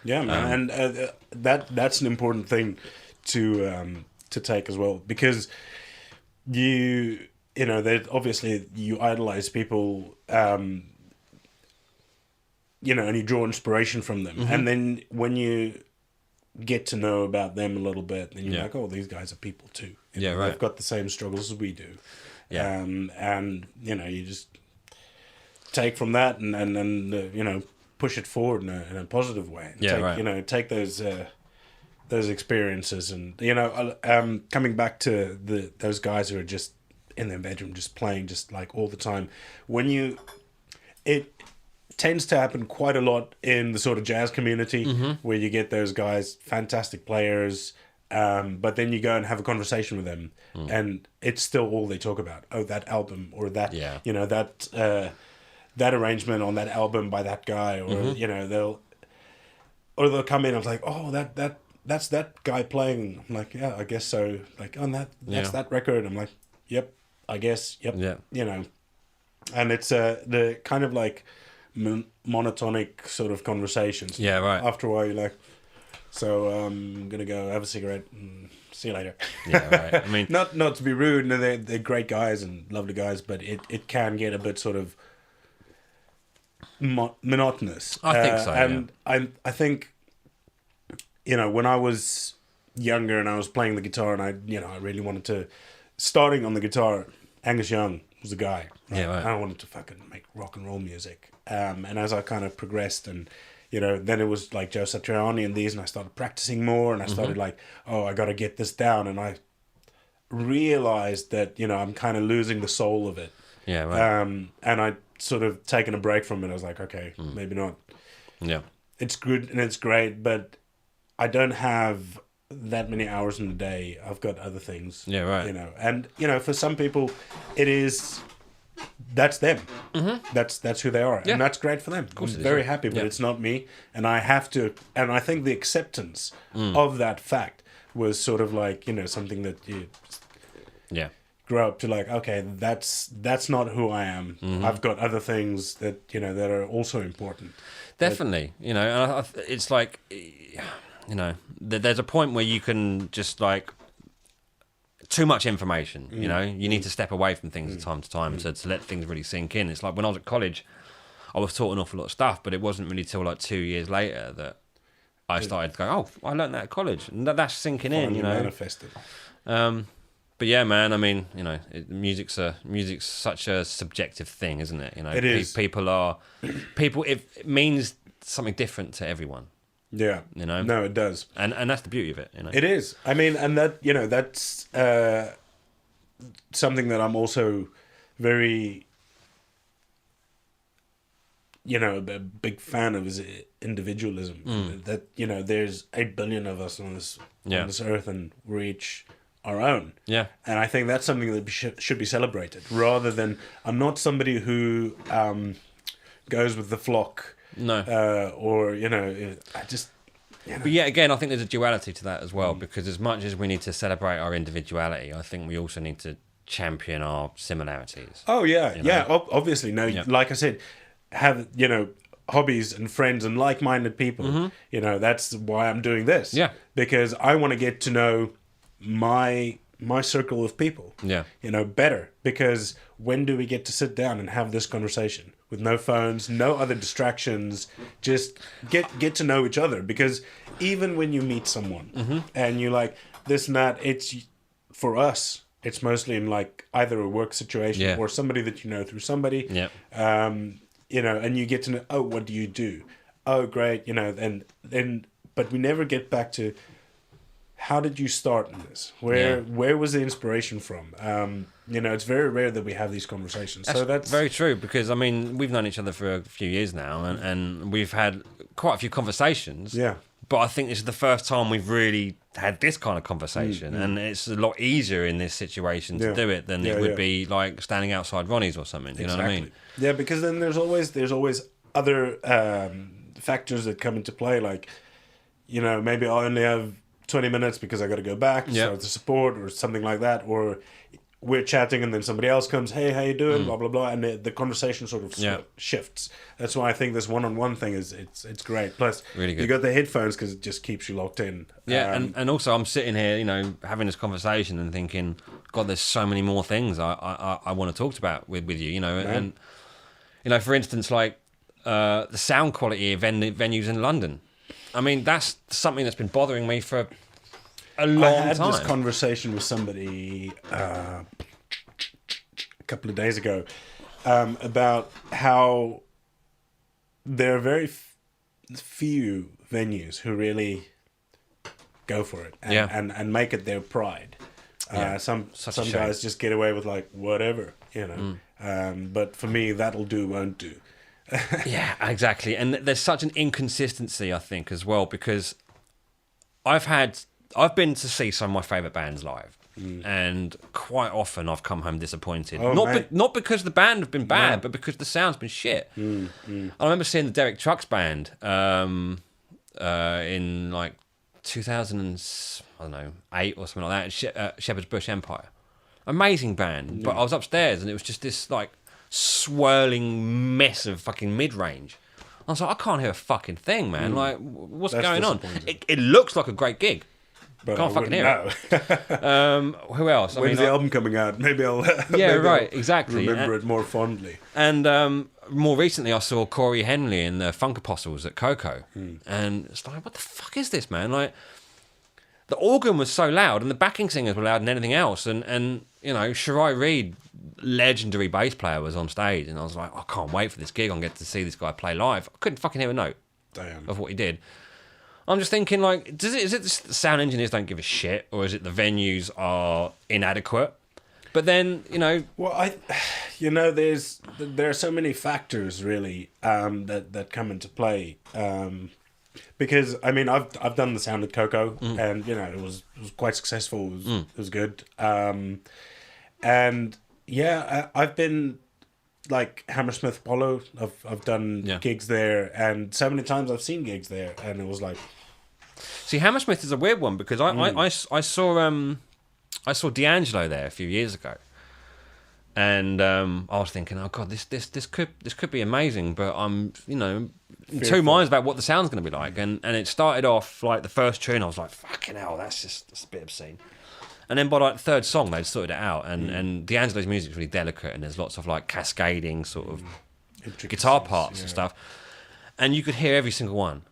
Yeah, man, and that's an important thing to take as well, because that obviously you idolize people, and you draw inspiration from them, and then when you get to know about them a little bit, then you're like, oh, these guys are people too. Right. They've got the same struggles as we do. Yeah. And you just take from that and push it forward in a positive way. Right. Take those experiences and coming back to those guys who are just in their bedroom just playing just like all the time. It tends to happen quite a lot in the sort of jazz community, where you get those guys, fantastic players, but then you go and have a conversation with them, and it's still all they talk about. Oh, that album, or that, that arrangement on that album by that guy, or they'll come in. I was like, oh, that's that guy playing. I'm like, yeah, I guess so. Like, on that's that record. I'm like, yep, I guess, yep, yeah. And it's the kind of like monotonic sort of conversations. Yeah, right. After a while, you're like, so I'm gonna go have a cigarette and see you later. Yeah, right. I mean, not to be rude. No, they're great guys and lovely guys, but it can get a bit sort of monotonous. I think so, and I think, when I was younger and I was playing the guitar and I really wanted to, starting on the guitar, Angus Young was the guy. Right? Yeah, right. I wanted to fucking make rock and roll music. And as I kind of progressed and, then it was like Joe Satriani and these, and I started practicing more, and I started like, oh, I got to get this down. And I realized that, I'm kind of losing the soul of it. Yeah, right. And I sort of taken a break from it. I was like, okay, maybe not. Yeah. It's good and it's great, but I don't have that many hours in the day. I've got other things. Yeah, right. And, for some people, that's them. Mm-hmm. That's who they are. Yeah. And that's great for them. I'm very happy, but it's not me. And I have to, and I think the acceptance of that fact was sort of like, something that you grow up to, like, okay, that's not who I am. Mm-hmm. I've got other things that, that are also important. Definitely. And it's like, there's a point where you can just like, too much information, you need to step away from things from time to time to let things really sink in. It's like when I was at college, I was taught an awful lot of stuff, but it wasn't really till like 2 years later that I started to go, oh, I learned that at college, and that's sinking in, manifested. But yeah, man, I mean, music's such a subjective thing, isn't it? It is. It means something different to everyone. Yeah. No, it does. And that's the beauty of it, It is. I mean, and that, that's something that I'm also very, a big fan of is individualism. That, there's 8 billion of us on this earth, and we're each our own. Yeah. And I think that's something that should be celebrated, rather than, I'm not somebody who goes with the flock. No. Or, I just... But yeah, again, I think there's a duality to that as well, because as much as we need to celebrate our individuality, I think we also need to champion our similarities. Oh, yeah. Yeah, obviously. No, like I said, have, hobbies and friends and like-minded people. That's why I'm doing this. Yeah. Because I want to get to know my circle of people. Yeah. Better. Because when do we get to sit down and have this conversation? With no phones, no other distractions, just get to know each other. Because even when you meet someone and you like this and that, it's, for us, it's mostly in like either a work situation or somebody that you know through somebody. Yeah. And you get to know, oh, what do you do? Oh, great, and then, but we never get back to, how did you start in this? Where was the inspiration from? It's very rare that we have these conversations. That's very true, because I mean, we've known each other for a few years now, and we've had quite a few conversations. Yeah. But I think this is the first time we've really had this kind of conversation, and it's a lot easier in this situation to do it than it would be like standing outside Ronnie's or something. You know what I mean? Yeah, because then there's always other factors that come into play, like maybe I only have 20 minutes because I got to go back to support or something like that, or we're chatting and then somebody else comes, hey, how you doing, blah blah blah, and the conversation sort of shifts. That's why I think this one-on-one thing is it's great. Plus really good. You got the headphones because it just keeps you locked in. And also I'm sitting here having this conversation and thinking, God, there's so many more things I want to talk about with you, and for instance, like the sound quality of venues in London. I mean, that's something that's been bothering me for a long time. I had this conversation with somebody a couple of days ago about how there are very few venues who really go for it and make it their pride. Some guys just get away with like whatever, but for me, that'll do, won't do. Yeah, exactly. And there's such an inconsistency, I think, as well, because I've been to see some of my favourite bands live, and quite often I've come home disappointed. Not because the band have been bad, but because the sound's been shit. I remember seeing the Derek Trucks band in like 2008 or something like that at Shepherd's Bush Empire. Amazing band, but I was upstairs and it was just this like swirling mess of fucking mid-range. I was like, I can't hear a fucking thing, man. Like, what's going on? It looks like a great gig. but Can't I fucking wouldn't hear know. Who else? When's the album coming out? Maybe I'll Yeah, maybe right, I'll exactly. remember it more fondly. And more recently, I saw Corey Henley in the Funk Apostles at Coco, and it's like, what the fuck is this, man? Like, the organ was so loud, and the backing singers were louder than anything else, and you know, Shirai Reed, legendary bass player, was on stage, and I was like, I can't wait for this gig. I'm going to get to see this guy play live. I couldn't fucking hear a note of what he did. I'm just thinking, like, is it the sound engineers don't give a shit, or is it the venues are inadequate? But then, you know... Well, there are so many factors, really, that come into play. Because, I mean, I've done the sound at Coco, and, you know, it was quite successful. It was good. And, yeah, I've been... like Hammersmith Apollo, I've done gigs there, and so many times I've seen gigs there, and it was like... See, Hammersmith is a weird one, because I saw D'Angelo there a few years ago, and I was thinking, oh god, this could be amazing, but I'm, you know, in two minds about what the sound's going to be like, and it started off like the first tune, I was like, fucking hell, that's a bit obscene. And then by like the third song, they'd sorted it out. And D'Angelo's music's really delicate, and there's lots of like cascading sort of guitar parts and stuff. And you could hear every single one.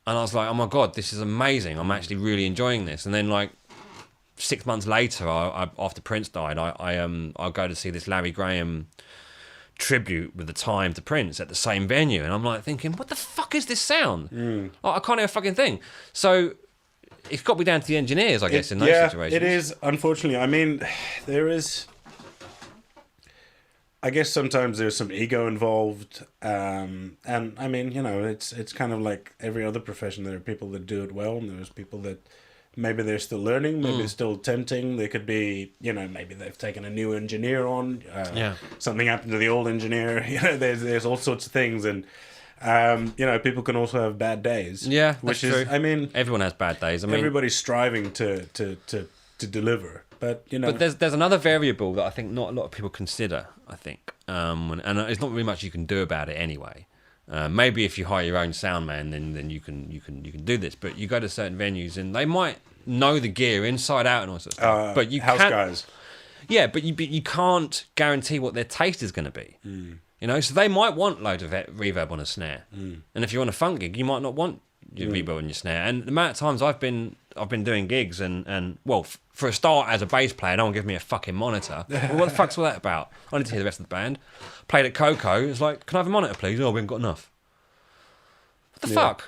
And I was like, oh my God, this is amazing. I'm actually really enjoying this. And then like 6 months later, after Prince died, I go to see this Larry Graham tribute with the time to Prince at the same venue. And I'm like thinking, what the fuck is this sound? I can't hear a fucking thing. So... it's got to be down to the engineers, I guess, in those situations. It is, unfortunately. I mean, there is... I guess sometimes there's some ego involved. And, I mean, you know, it's kind of like every other profession. There are people that do it well, and there's people that maybe they're still learning, maybe they're still attempting. They could be, you know, maybe they've taken a new engineer on. Something happened to the old engineer. You know, there's all sorts of things, and... you know, people can also have bad days. Yeah, that's true. I mean, everyone has bad days. I mean, everybody's striving to deliver, but you know. But there's another variable that I think not a lot of people consider. I think, and there's not really much you can do about it anyway. Maybe if you hire your own sound man, then you can do this. But you go to certain venues and they might know the gear inside out and all sorts of stuff. But you house guys. Yeah, but you can't guarantee what their taste is going to be. You know, so they might want loads of reverb on a snare, and if you're on a funk gig, you might not want your reverb on your snare. And the amount of times I've been doing gigs, and well, for a start, as a bass player, no one gives me a fucking monitor. Well, what the fuck's all that about? I need to hear the rest of the band. Played at Coco, it's like, can I have a monitor, please? Oh, we haven't got enough. What the fuck?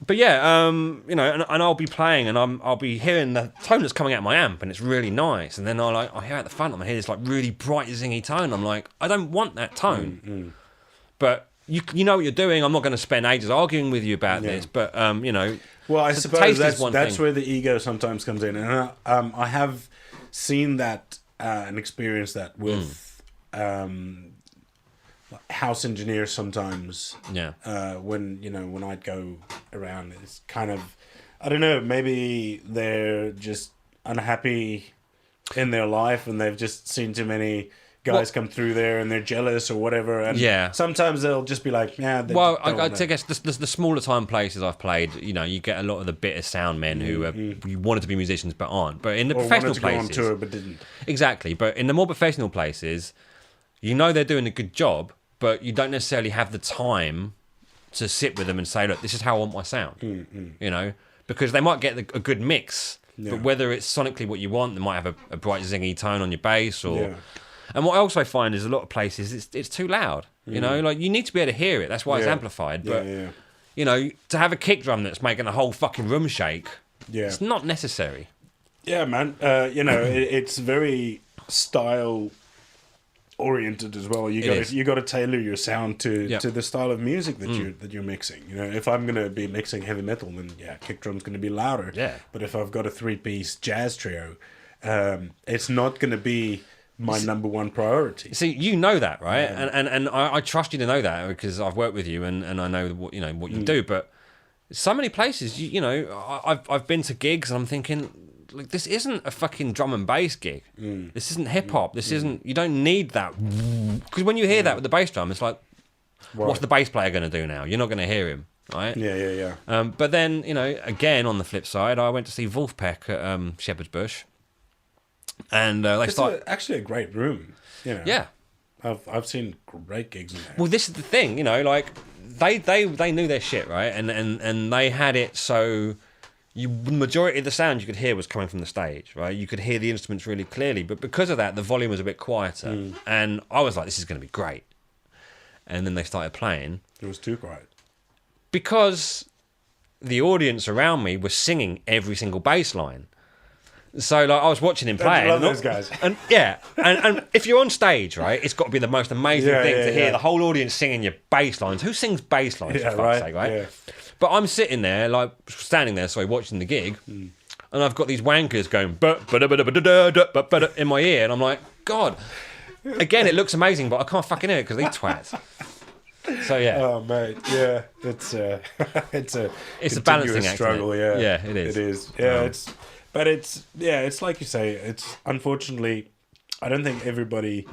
But yeah, you know, and I'll be playing, and I'll be hearing the tone that's coming out of my amp, and it's really nice. And then I hear at the front, I hear this like really bright, zingy tone. I'm like, I don't want that tone. But you know what you're doing. I'm not going to spend ages arguing with you about this. But you know, well, I suppose that's where the ego sometimes comes in, and I have seen that and experienced that with. House engineers sometimes. When I'd go around, it's kind of, I don't know, maybe they're just unhappy in their life and they've just seen too many guys come through there and they're jealous or whatever. And sometimes they'll just be like, yeah. I guess the smaller time places I've played, you know, you get a lot of the bitter sound men who wanted to be musicians but aren't. But in the professional places, wanted to go on tour but didn't. Exactly. But in the more professional places, you know they're doing a good job, but you don't necessarily have the time to sit with them and say, look, this is how I want my sound, you know, because they might get a good mix, but whether it's sonically what you want, they might have a bright zingy tone on your bass or... And what I also find is a lot of places, it's too loud, you know, like you need to be able to hear it. That's why it's amplified. But, you know, to have a kick drum that's making the whole fucking room shake, it's not necessary. Yeah, man. You know, it's very style oriented as well. You got to tailor your sound to the style of music that you're mixing. You know, if I'm gonna be mixing heavy metal, then kick drum's gonna be louder. Yeah. But if I've got a 3-piece jazz trio, it's not gonna be my number one priority. See, you know that, right? And I trust you to know that because I've worked with you and I know what you do. But so many places, you know, I've been to gigs and I'm thinking, like, this isn't a fucking drum and bass gig. This isn't hip hop. This isn't. You don't need that. Because when you hear that with the bass drum, it's like, what's the bass player going to do now? You're not going to hear him. right? Yeah. But then, again, on the flip side, I went to see Wolfpack at Shepherd's Bush. And they started... actually a great room, Yeah. I've seen great gigs in there. Well, this is the thing, they knew their shit, right? And they had it so... the majority of the sound you could hear was coming from the stage, right? You could hear the instruments really clearly, but because of that, the volume was a bit quieter. And I was like, this is going to be great. And then they started playing. It was too quiet. Because the audience around me was singing every single bass line. So I was watching him play. I love those guys. And if you're on stage, right, it's got to be the most amazing thing to hear the whole audience singing your bass lines. Who sings bass lines, for fuck's sake, right? Yeah. But I'm sitting there, standing there, watching the gig, and I've got these wankers going in my ear, and I'm like, God. Again, it looks amazing, but I can't fucking hear it because these twats. So yeah. Oh mate, yeah, it's a balancing act, struggle. Yeah, it is. It is. Yeah, it's like you say. It's unfortunately, I don't think everybody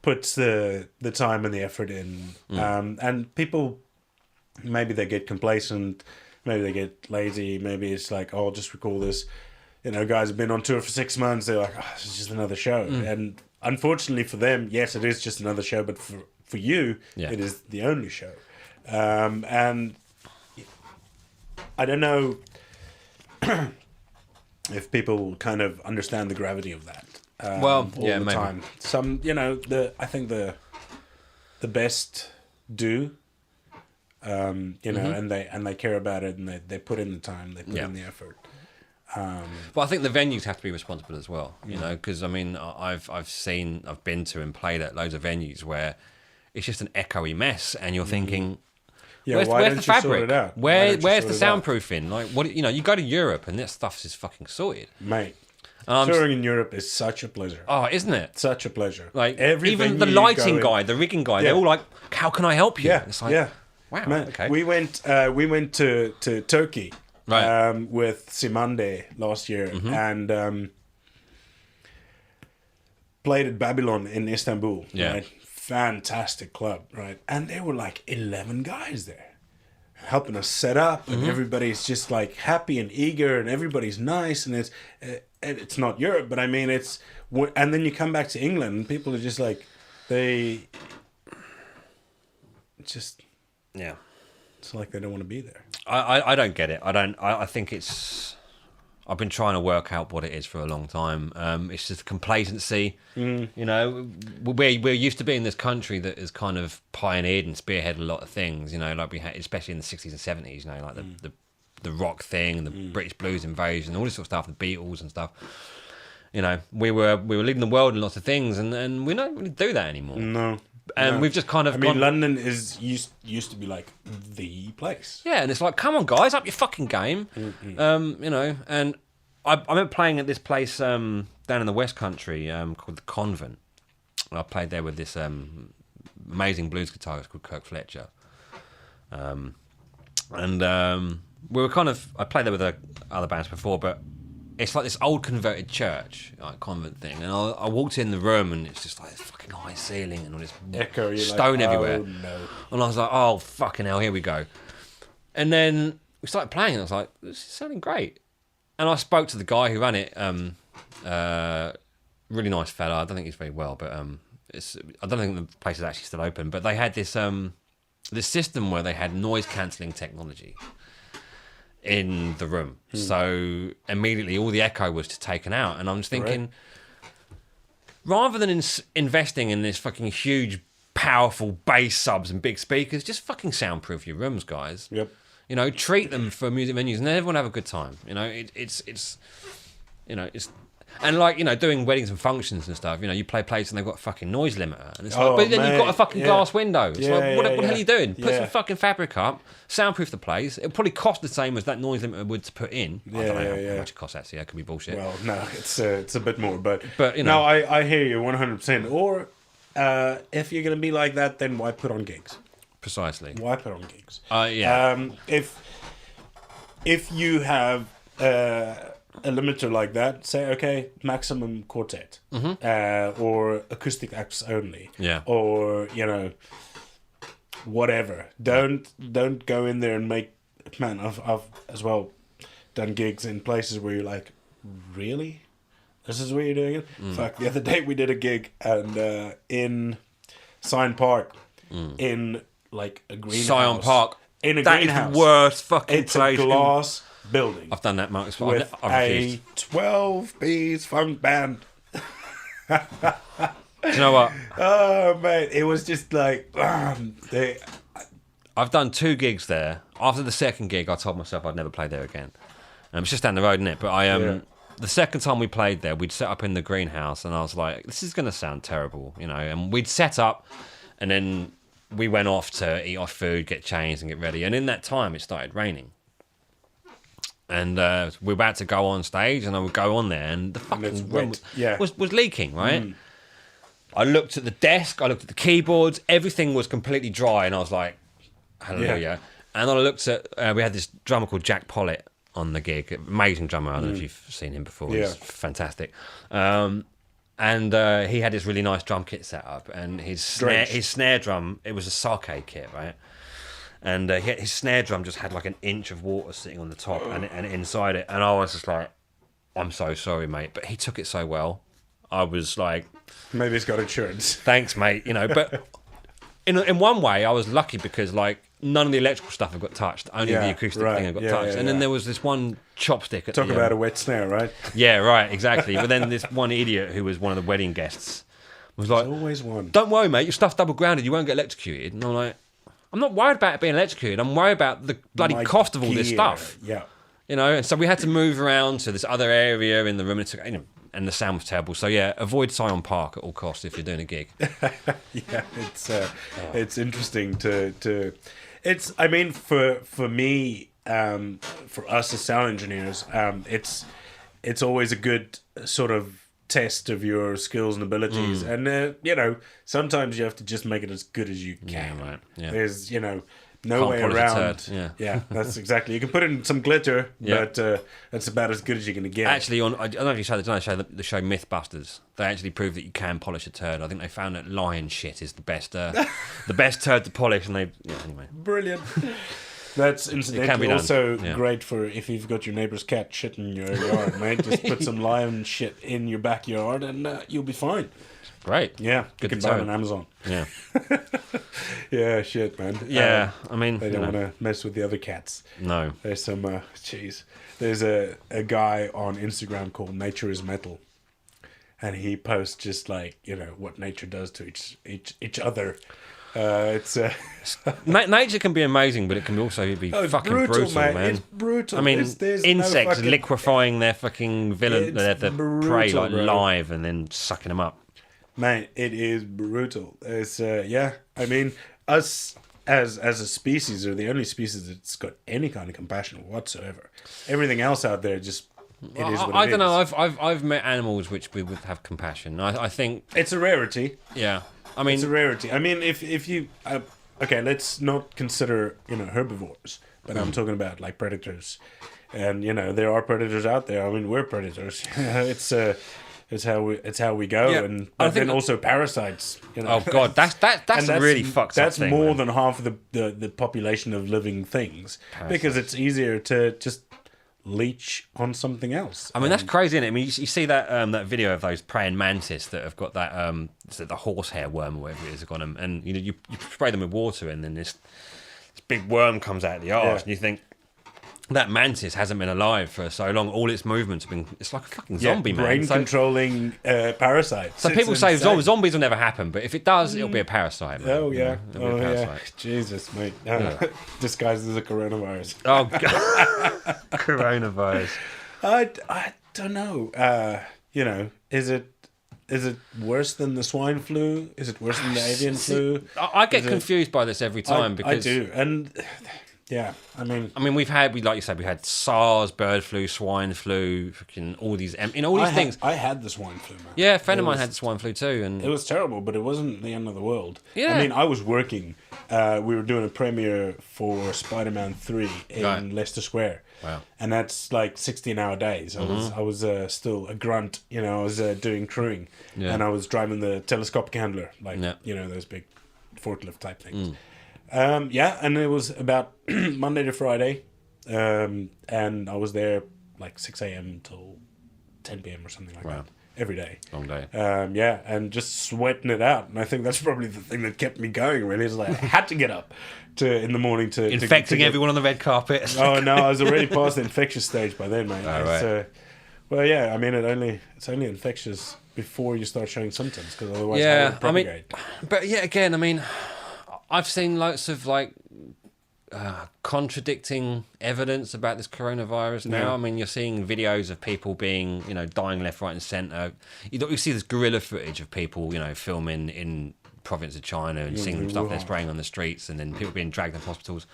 puts the time and the effort in, and people maybe they get complacent, maybe they get lazy, maybe it's like, oh, I'll just record this. Guys have been on tour for 6 months. They're like, oh, this is just another show, and unfortunately for them, yes, it is just another show, but for you, it is the only show. And I don't know if people kind of understand the gravity of that. All the maybe. Time. Some, I think the best do, and they care about it, and they put in the time, they put in the effort. But I think the venues have to be responsible as well, because I've been to and played at loads of venues where it's just an echoey mess, and you're thinking, where's the fabric? Sort it out? Where's the soundproofing? Like, what? You go to Europe and this stuff's just fucking sorted, mate. Touring in Europe is such a pleasure. Oh, isn't it? Such a pleasure. Like even the lighting guy, the rigging guy, they're all like, "How can I help you?" Yeah, it's like, wow. Man, okay. We went to Turkey. Right. With Simande last year, and played at Babylon in Istanbul. Yeah. Right? Fantastic club, right? And there were like 11 guys there helping us set up, and everybody's just like happy and eager, and everybody's nice, and it's not Europe, but I mean and then you come back to England, and people are just like it's like they don't want to be there. I don't get it. I think it's... I've been trying to work out what it is for a long time. It's just complacency. We're used to being in this country that has kind of pioneered and spearheaded a lot of things, like we had, especially in the 60s and 70s, like the rock thing and the British blues invasion, all this sort of stuff, the Beatles and stuff. We were leading the world in lots of things, and we don't really do that anymore. No. And we've just kind of London used to be like the place. Yeah, and it's like, come on, guys, up your fucking game. And I remember playing at this place down in the West Country called The Convent. I played there with this amazing blues guitarist called Kirk Fletcher. We were I played there with other bands before, but it's like this old converted church, like convent thing. And I walked in the room, and it's just like this fucking high ceiling and all this echo, stone everywhere. Oh, no. And I was like, oh, fucking hell, here we go. And then we started playing, and I was like, this is sounding great. And I spoke to the guy who ran it, really nice fella. I don't think he's very well, but I don't think the place is actually still open. But they had this system where they had noise cancelling technology in the room, so immediately all the echo was taken out, and I'm just thinking, rather than investing in this fucking huge, powerful bass subs and big speakers, just fucking soundproof your rooms, guys. Yep. Treat them for music venues, and everyone have a good time. And doing weddings and functions and stuff, you play places and they've got a fucking noise limiter. And it's like, but then you've got a fucking glass window. It's like, what the hell are you doing? Put some fucking fabric up, soundproof the place. It'll probably cost the same as that noise limiter would to put in. I don't know how much it costs, actually. That could be bullshit. Well, no, it's a bit more. But No, I hear you 100%. Or if you're going to be like that, then why put on gigs? Precisely. Why put on gigs? If you have... a limiter like that, say, okay, maximum quartet, or acoustic acts only, yeah, or whatever. Don't go in there and make. Man, I've as well done gigs in places where you're like, really? This is where you're doing it? Fuck, the other day we did a gig and in Scion Park, in like a greenhouse. Scion Park. In a That greenhouse. is the worst fucking It's place. a glass building. I've done that, Marcus. With I've a refused. 12-piece funk band. Do you know what? Oh, mate. It was just like... I've done 2 gigs there. After the second gig, I told myself I'd never play there again. It's just down the road, isn't it? But the second time we played there, we'd set up in the greenhouse, and I was like, this is going to sound terrible, you know. And we'd set up, and then we went off to eat our food, get changed, and get ready. And in that time, it started raining. And we were about to go on stage, and I would go on there, and the fucking room was leaking, right? I looked at the desk, I looked at the keyboards, everything was completely dry, and I was like, hallelujah. Yeah. And then I looked at, we had this drummer called Jack Pollitt on the gig, amazing drummer. I don't know if you've seen him before. He's fantastic. And he had this really nice drum kit set up, and his snare drum, it was a sake kit, right? And his snare drum just had like an inch of water sitting on the top and inside it. And I was just like, I'm so sorry, mate. But he took it so well. I was like... Maybe he's got insurance. Thanks, mate. You know, but in one way, I was lucky because like none of the electrical stuff had got touched. Only the acoustic thing had got touched. And then there was this one chopstick at Talk about a wet snare, right? Yeah, right, exactly. But then this one idiot who was one of the wedding guests was like... There's always one. Don't worry, mate. Your stuff's double grounded. You won't get electrocuted. And I'm like... I'm not worried about it being electrocuted. I'm worried about the bloody cost of all this stuff. Yeah. You know, and so we had to move around to this other area in the room. And the sound was terrible. So, yeah, avoid Scion Park at all costs if you're doing a gig. Yeah, it's interesting to... It's, I mean, for me, for us as sound engineers, it's always a good sort of test of your skills and abilities, and you know, sometimes you have to just make it as good as you can. Yeah, right. Yeah. There's, you know, no way around. Yeah, that's exactly. You can put in some glitter, but that's about as good as you're going to get. Actually, I don't know if you saw the show Mythbusters. They actually proved that you can polish a turd. I think they found that lion shit is the best turd to polish, and anyway. Brilliant. That's incidentally also great for if you've got your neighbour's cat shit in your yard, mate. Just put some lion shit in your backyard and you'll be fine. Great. Yeah, you can buy it on Amazon. Yeah. Yeah, shit, man. Yeah, I mean... They don't want to mess with the other cats. No. There's some... There's a guy on Instagram called Nature is Metal. And he posts just like, you know, what nature does to each other. Nature can be amazing, but it can also be fucking brutal, man. It's brutal. I mean, insects liquefying their fucking their prey like live and then sucking them up. Man, it is brutal. It's I mean, us as a species are the only species that's got any kind of compassion whatsoever. Everything else out there just I don't know. I've met animals which would have compassion. I think it's a rarity. Yeah. I mean, it's a rarity. I mean, if you okay, let's not consider, you know, herbivores, but I'm talking about like predators, and you know there are predators out there. I mean, we're predators. It's how we go, but then also parasites. You know? Oh God, that's really fucked up. That's more than half of the population of living things, because it's easier to just leech on something else. I mean, that's crazy, isn't it? I mean, you see that that video of those praying mantis that have got that the horsehair worm or whatever it is have got them, and you know you spray them with water, and then this big worm comes out of the arse, and you think that mantis hasn't been alive for so long. All its movements have been... It's like a fucking zombie, man. Brain-controlling parasite. So people say zombies will never happen, but if it does, it'll be a parasite. Man. Oh, yeah. Yeah. Jesus, mate. Disguised as a coronavirus. Oh, God. Coronavirus. I don't know. You know, is it worse than the swine flu? Is it worse than the avian flu? I get confused by this every time because... I do, and... Yeah, I mean, like you said, we had SARS, bird flu, swine flu, freaking all these things. I had the swine flu, man. Yeah, a friend of mine had the swine flu too, and it was terrible, but it wasn't the end of the world. Yeah, I mean, I was working. We were doing a premiere for Spider-Man 3 in Leicester Square. Wow, and that's like 16-hour days. I was still a grunt, you know. I was doing crewing, and I was driving the telescopic handler, like you know those big forklift type things. Yeah, and it was about Monday to Friday, and I was there like 6 a.m. till 10 p.m. or something like that every day. Long day. Yeah, and just sweating it out, and I think that's probably the thing that kept me going. Really, is like I had to get up in the morning to infecting everyone on the red carpet. Oh no, I was already past the infectious stage by then, mate. Oh, right. Well, yeah, I mean, it's only infectious before you start showing symptoms, because otherwise, it Yeah, will I mean, propagate. but yeah, again, I mean, I've seen lots of like contradicting evidence about this coronavirus now. Yeah. I mean, you're seeing videos of people being, dying left, right, and centre. You see this guerrilla footage of people, filming in province of China and seeing them stuff they're spraying on the streets, and then people being dragged to hospitals.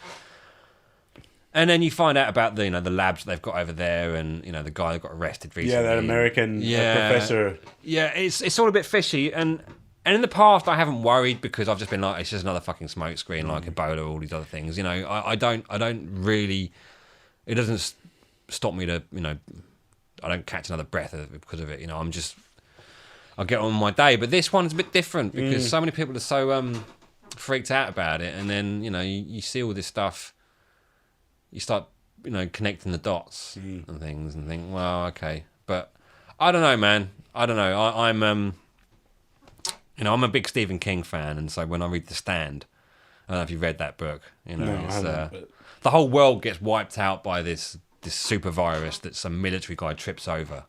And then you find out about the the labs that they've got over there, and the guy that got arrested recently. Yeah, that American professor. Yeah, it's all a bit fishy, and in the past I haven't worried, because I've just been like, it's just another fucking smoke screen like Ebola or all these other things. I don't really. It doesn't stop me to I don't catch another breath because of it. I get on with my day, but this one's a bit different because so many people are so freaked out about it, and then you see all this stuff. You start, connecting the dots and things, and think, well, okay, but I don't know, man. I don't know. I'm a big Stephen King fan, and so when I read The Stand, I don't know if you've read that book. The whole world gets wiped out by this super virus that some military guy trips over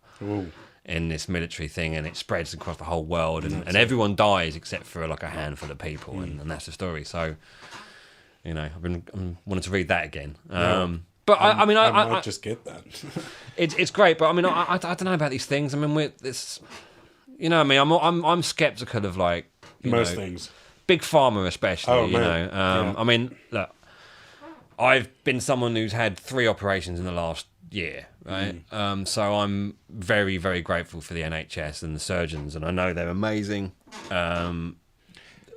in this military thing, and it spreads across the whole world, and everyone dies except for like a handful of people, and that's the story. So. I've been wanting to read that again. But I might just get that. it's great, but I mean, I don't know about these things. I mean, I'm skeptical of like most things, big pharma especially. Oh, man. I mean, look, I've been someone who's had 3 operations in the last year, right? So I'm very, very grateful for the NHS and the surgeons, and I know they're amazing.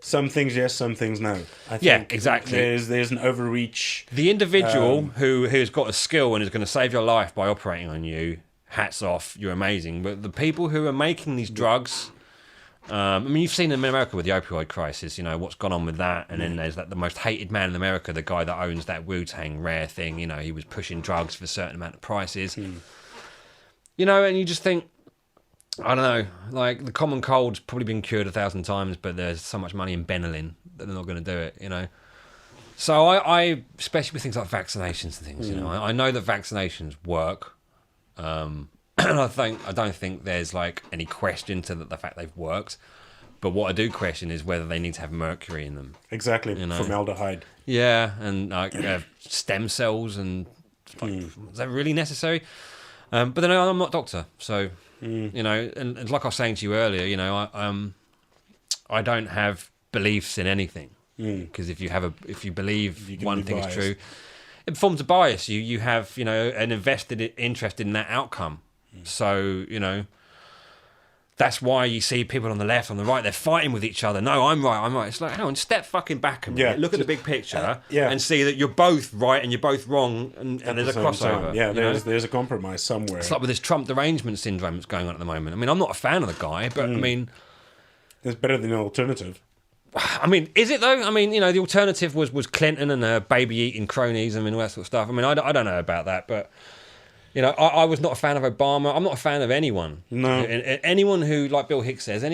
Some things yes, some things no. I think exactly. There's an overreach. The individual who's got a skill and is going to save your life by operating on you, hats off, you're amazing. But the people who are making these drugs, I mean, you've seen in America with the opioid crisis, what's gone on with that. And then there's the most hated man in America, the guy that owns that Wu-Tang Rare thing. He was pushing drugs for a certain amount of prices. And you just think, I don't know, like the common cold's probably been cured 1,000 times, but there's so much money in Benylin that they're not going to do it, So I especially with things like vaccinations and things, I know that vaccinations work. And I don't think there's like any question to the fact they've worked. But what I do question is whether they need to have mercury in them. Exactly, formaldehyde. Yeah, and like stem cells, and is that really necessary? But then I'm not a doctor, so. And like I was saying to you earlier, I don't have beliefs in anything, because if you believe one thing is true, it forms a bias. You have an invested interest in that outcome. So that's why you see people on the left, on the right, they're fighting with each other. No, I'm right. It's like, hang on, step fucking back a minute. Yeah, look at the big picture and see that you're both right and you're both wrong, and there's a crossover. Time. Yeah, there's a compromise somewhere. It's like with this Trump derangement syndrome that's going on at the moment. I mean, I'm not a fan of the guy, but I mean... It's better than an alternative. I mean, is it though? I mean, the alternative was Clinton and her baby-eating cronies, all that sort of stuff. I mean, I don't know about that, but... I was not a fan of Obama. I'm not a fan of anyone. No. Anyone who, like Bill Hicks says, the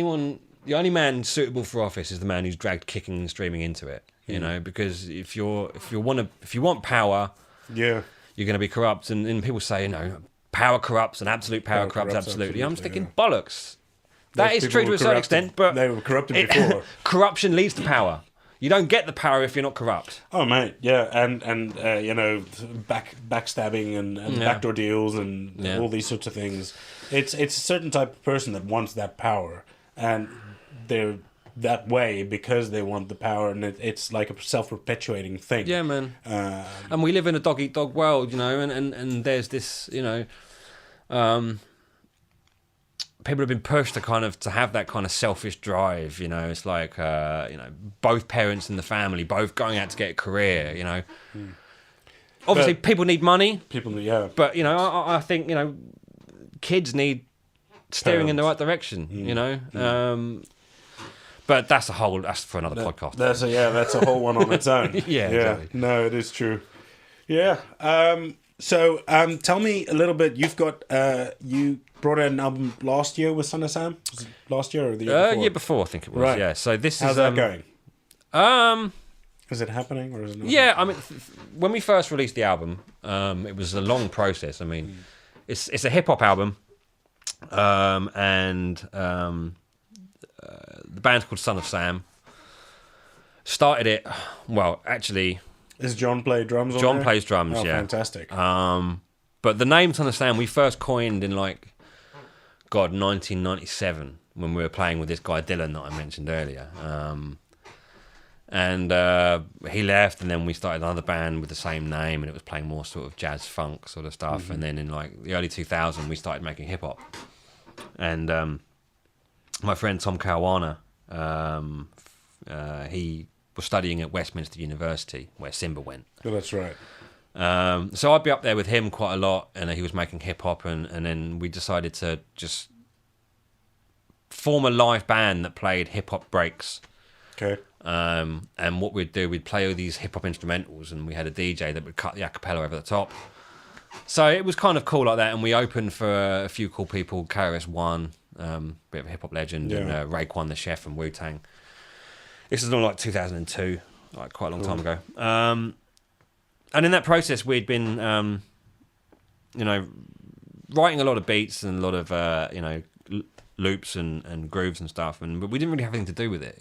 only man suitable for office is the man who's dragged kicking and streaming into it. Because if you want power, you're going to be corrupt. And people say, power corrupts and absolute power corrupts absolutely. I'm just thinking, bollocks. That is true to a certain extent, but they were corrupted before. Corruption leads to power. You don't get the power if you're not corrupt. Oh, mate, yeah, and backstabbing and backdoor deals and all these sorts of things. It's a certain type of person that wants that power, and they're that way because they want the power, and it's like a self-perpetuating thing. Yeah, man. And we live in a dog-eat-dog world, and there's this, people have been pushed to have that kind of selfish drive, It's like, both parents in the family, both going out to get a career, Obviously, people need money. But, I think, kids need steering in the right direction, But that's for another podcast. That's a whole one on its own. Yeah, exactly. No, it is true. Yeah. So tell me a little bit. You've got you brought out an album last year with Son of Sam. Was it last year or the year before? Year before, I think it was. Right. Yeah. So this How's is that going? Is it happening or is it not? Yeah, I mean, when we first released the album, it was a long process. I mean, it's a hip hop album, and the band's called Son of Sam. Started it, well, actually. Does John play drums on John there? plays drums, oh, yeah. Fantastic. But the name Son of Sam we first coined in 1997 when we were playing with this guy Dylan that I mentioned earlier. And he left, and then we started another band with the same name, and it was playing more sort of jazz funk sort of stuff. Mm-hmm. And then in the early 2000s, we started making hip hop. And my friend Tom Caruana, he was studying at Westminster University, where Simba went. Oh, that's right. So I'd be up there with him quite a lot, and he was making hip hop, and then we decided to just form a live band that played hip hop breaks. Okay. And what we'd do, we'd play all these hip hop instrumentals, and we had a DJ that would cut the a cappella over the top. So it was kind of cool like that, and we opened for a few cool people. KRS-One, bit of a hip hop legend, and Raekwon the Chef from Wu-Tang. This is all like 2002, like quite a long time ago. And in that process, we'd been, writing a lot of beats and a lot of, loops and grooves and stuff, but we didn't really have anything to do with it,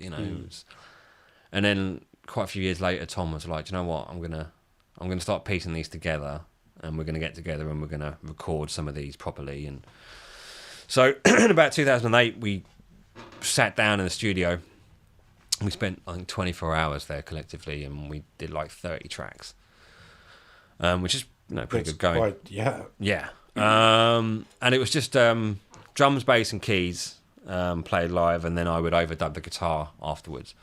And then quite a few years later, Tom was like, "Do you know what? I'm gonna start piecing these together, and we're gonna get together and we're gonna record some of these properly." And so, in about 2008, we sat down in the studio. We spent, I think, 24 hours there collectively, and we did like 30 tracks, which is pretty good going. Yeah. And it was just drums, bass, and keys played live, and then I would overdub the guitar afterwards.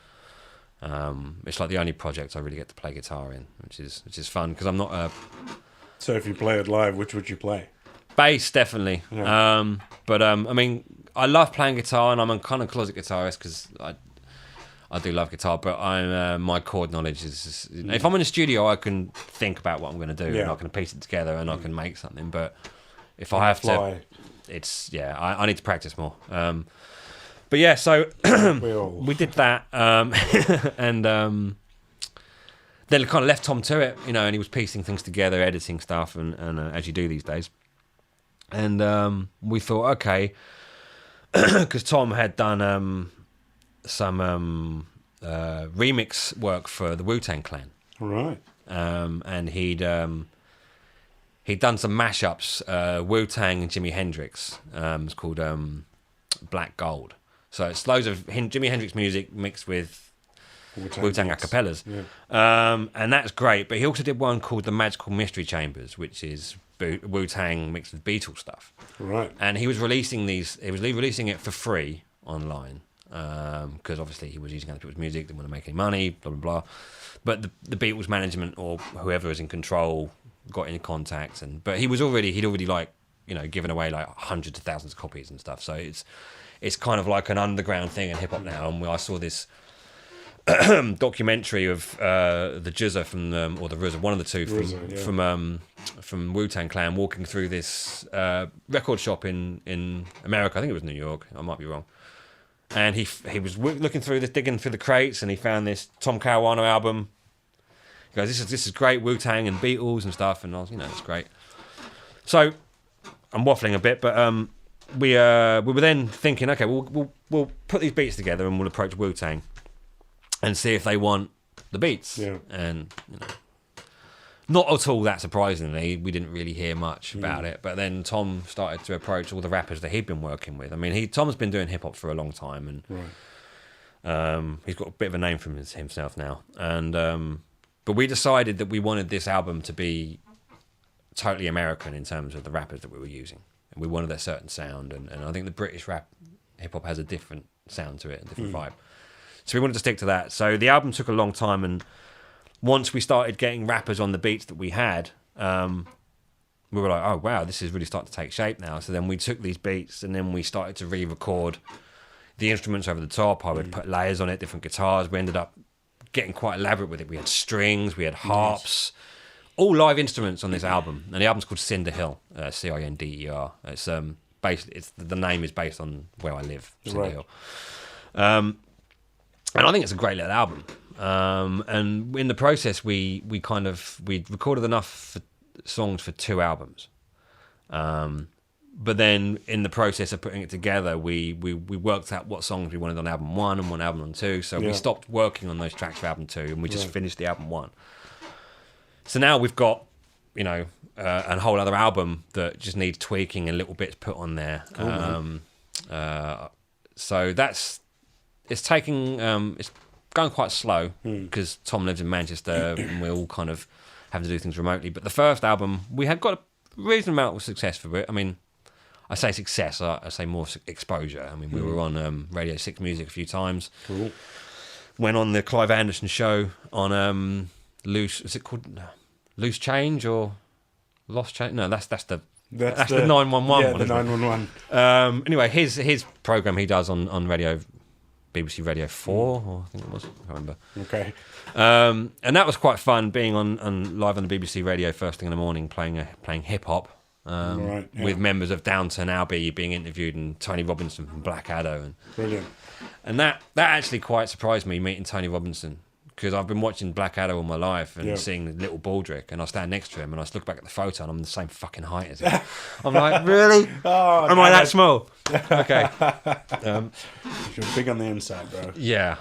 It's like the only project I really get to play guitar in, which is fun because I'm not a. So if you play it live, which would you play? Bass, definitely. Yeah. But I mean, I love playing guitar, and I'm a kind of closet guitarist because I do love guitar, but my chord knowledge is if I'm in a studio, I can think about what I'm going to do, and I can piece it together, and I can make something. But if I have to, it's I need to practice more. But yeah, so we did that, and then it kind of left Tom to it, and he was piecing things together, editing stuff, and as you do these days. And we thought, okay, because Tom had done some remix work for the Wu-Tang Clan, right? And he'd done some mashups, Wu-Tang and Jimi Hendrix. It's called Black Gold. So it's loads of Jimi Hendrix music mixed with Wu-Tang acapellas. Yeah. And that's great. But he also did one called The Magical Mystery Chambers, which is Wu-Tang mixed with Beatles stuff. Right. And he was releasing releasing it for free online. Because obviously he was using other people's music, didn't want to make any money, blah, blah, blah. But the Beatles management or whoever was in control got in contact. But he'd already given away like hundreds of thousands of copies and stuff. So it's kind of like an underground thing in hip hop now. And I saw this documentary of the Jizza or the RZA, one of the two from Wu-Tang Clan, walking through this record shop in America. I think it was New York. I might be wrong. And he was looking through this, digging through the crates, and he found this Tom Caruana album. He goes, "This is great, Wu-Tang and Beatles and stuff," and I was, it's great. So I'm waffling a bit, but we were then thinking, okay, we'll put these beats together and we'll approach Wu-Tang and see if they want the beats. Yeah. And not at all that surprisingly, we didn't really hear much about it. But then Tom started to approach all the rappers that he'd been working with. I mean, Tom's been doing hip hop for a long time, and he's got a bit of a name for himself now. And but we decided that we wanted this album to be totally American in terms of the rappers that we were using, and we wanted a certain sound. And I think the British rap hip hop has a different sound to it, a different vibe. So we wanted to stick to that. So the album took a long time, and once we started getting rappers on the beats that we had, we were like, oh, wow, this is really starting to take shape now. So then we took these beats and then we started to re-record the instruments over the top. I would put layers on it, different guitars. We ended up getting quite elaborate with it. We had strings, we had harps, all live instruments on this album. And the album's called Cinder Hill, Cinder. It's the name is based on where I live, Cinder Hill. And I think it's a great little album. And in the process, we recorded enough songs for 2 albums. But then in the process of putting it together, we worked out what songs we wanted on album 1 and one album on 2. So we stopped working on those tracks for album 2 and we just finished the album 1. So now we've got, a whole other album that just needs tweaking and little bits put on there. Cool, so it's taking, it's going quite slow because Tom lives in Manchester and we all kind of have to do things remotely. But the first album, we had got a reasonable amount of success for it. I mean, I say success, I say more exposure. I mean, we were on Radio 6 Music a few times. Cool. Went on the Clive Anderson show on Loose. Is it called Loose Change or Lost Change? No, that's the 911. Yeah, the 911. Anyway, his program he does on Radio, BBC Radio 4, or I think it was. I can't remember. Okay. And that was quite fun being on live on the BBC Radio first thing in the morning, playing hip hop. With members of Downton Abbey being interviewed and Tony Robinson from Blackadder. Brilliant. And that actually quite surprised me, meeting Tony Robinson, because I've been watching Blackadder all my life and seeing Little Baldrick, and I stand next to him and I look back at the photo and I'm the same fucking height as him. I'm like, really? Am I that small? Okay. You're big on the inside, bro. Yeah.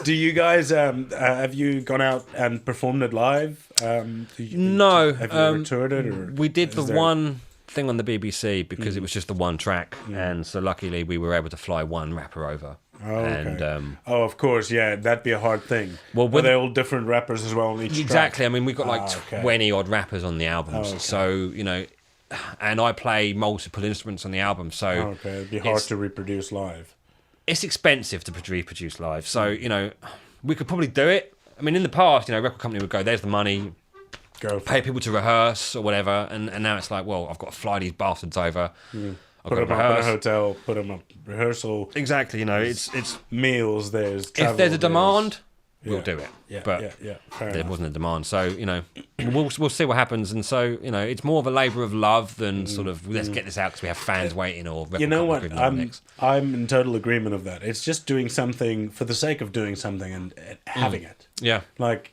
Do you guys, have you gone out and performed it live? No. Have you ever toured it? Or we did one thing on the BBC because it was just the one track, and so luckily we were able to fly one rapper over. Oh, okay. And, of course, yeah, that'd be a hard thing. Well, are they all different rappers as well on each exactly. track? I mean, we've got like 20 odd rappers on the albums, so and I play multiple instruments on the album, so it'd be hard to reproduce live. It's expensive to reproduce live, so we could probably do it. I mean, in the past, record company would go, "There's the money." Pay people to rehearse or whatever, and now it's like, well, I've got to fly these bastards over. Put them up in a hotel, put them up rehearsal. Exactly, it's meals. There's travel, if there's a demand, we'll do it. But there wasn't a demand, so we'll see what happens. And so it's more of a labour of love than sort of let's get this out because we have fans waiting or you know what? I'm in total agreement of that. It's just doing something for the sake of doing something and having it. Yeah, like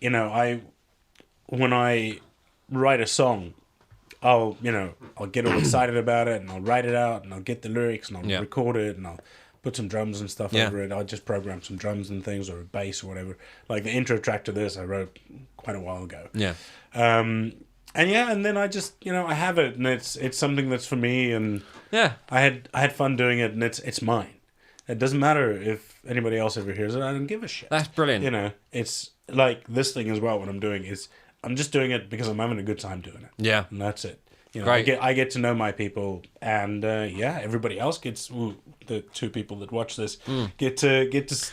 when I write a song, I'll get all excited about it and I'll write it out and I'll get the lyrics and I'll record it and I'll put some drums and stuff over it. I'll just program some drums and things or a bass or whatever. Like the intro track to this I wrote quite a while ago. Yeah. And then I just I have it and it's something that's for me and I had fun doing it and it's mine. It doesn't matter if anybody else ever hears it. I don't give a shit. That's brilliant. It's like this thing as well. What I'm doing is I'm just doing it because I'm having a good time doing it. Yeah, and that's it. Great. I get to know my people, and everybody else gets the 2 people that watch this get to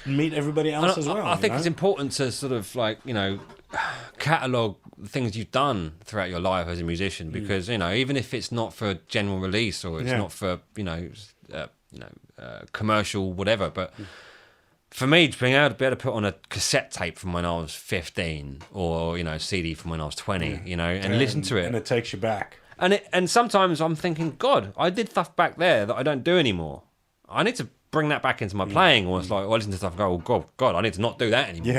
meet everybody else as well. I think it's important to sort of catalogue the things you've done throughout your life as a musician, because even if it's not for general release or it's not for commercial whatever, but. For me, being able to put on a cassette tape from when I was 15 or, CD from when I was 20, and listen to it. And it takes you back. And sometimes I'm thinking, God, I did stuff back there that I don't do anymore. I need to bring that back into my playing. Or it's like, I listen to stuff and go, oh, God, I need to not do that anymore.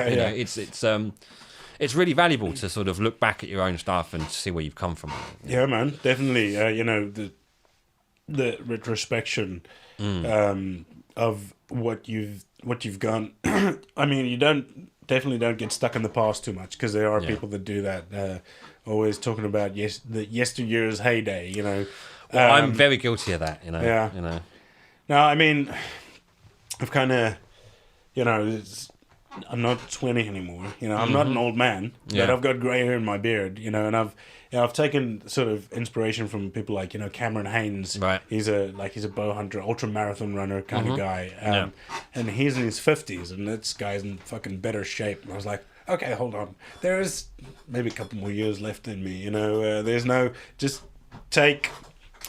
It's really valuable to sort of look back at your own stuff and see where you've come from. Yeah, man, definitely. The retrospection of what you've gone. I mean, you definitely don't get stuck in the past too much, because there are people that do that. Always talking about the yesteryear's heyday. Well, I'm very guilty of that. No, I mean, I've kind of, I'm not 20 anymore. I'm not an old man, but I've got grey hair in my beard. And I've taken sort of inspiration from people like Cameron Haynes. Right. He's a bow hunter, ultra marathon runner kind of guy, and he's in his 50s, and this guy's in fucking better shape. And I was like, okay, hold on, there is maybe a couple more years left in me. There's no just take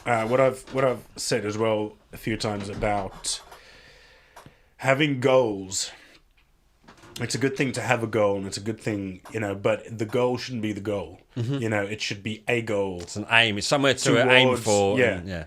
what I've said as well a few times about having goals. It's a good thing to have a goal, and it's a good thing, but the goal shouldn't be the goal. It should be a goal. It's an aim. It's somewhere to aim for. Yeah.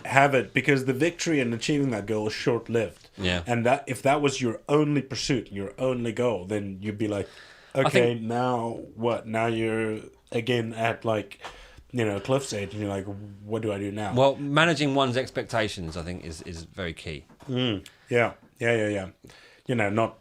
Have it, because the victory in achieving that goal is short-lived. Yeah. And that if that was your only pursuit, your only goal, then you'd be like, okay, now what? Now you're again at cliff's edge, and you're like, what do I do now? Well, managing one's expectations, I think, is very key. Yeah. Not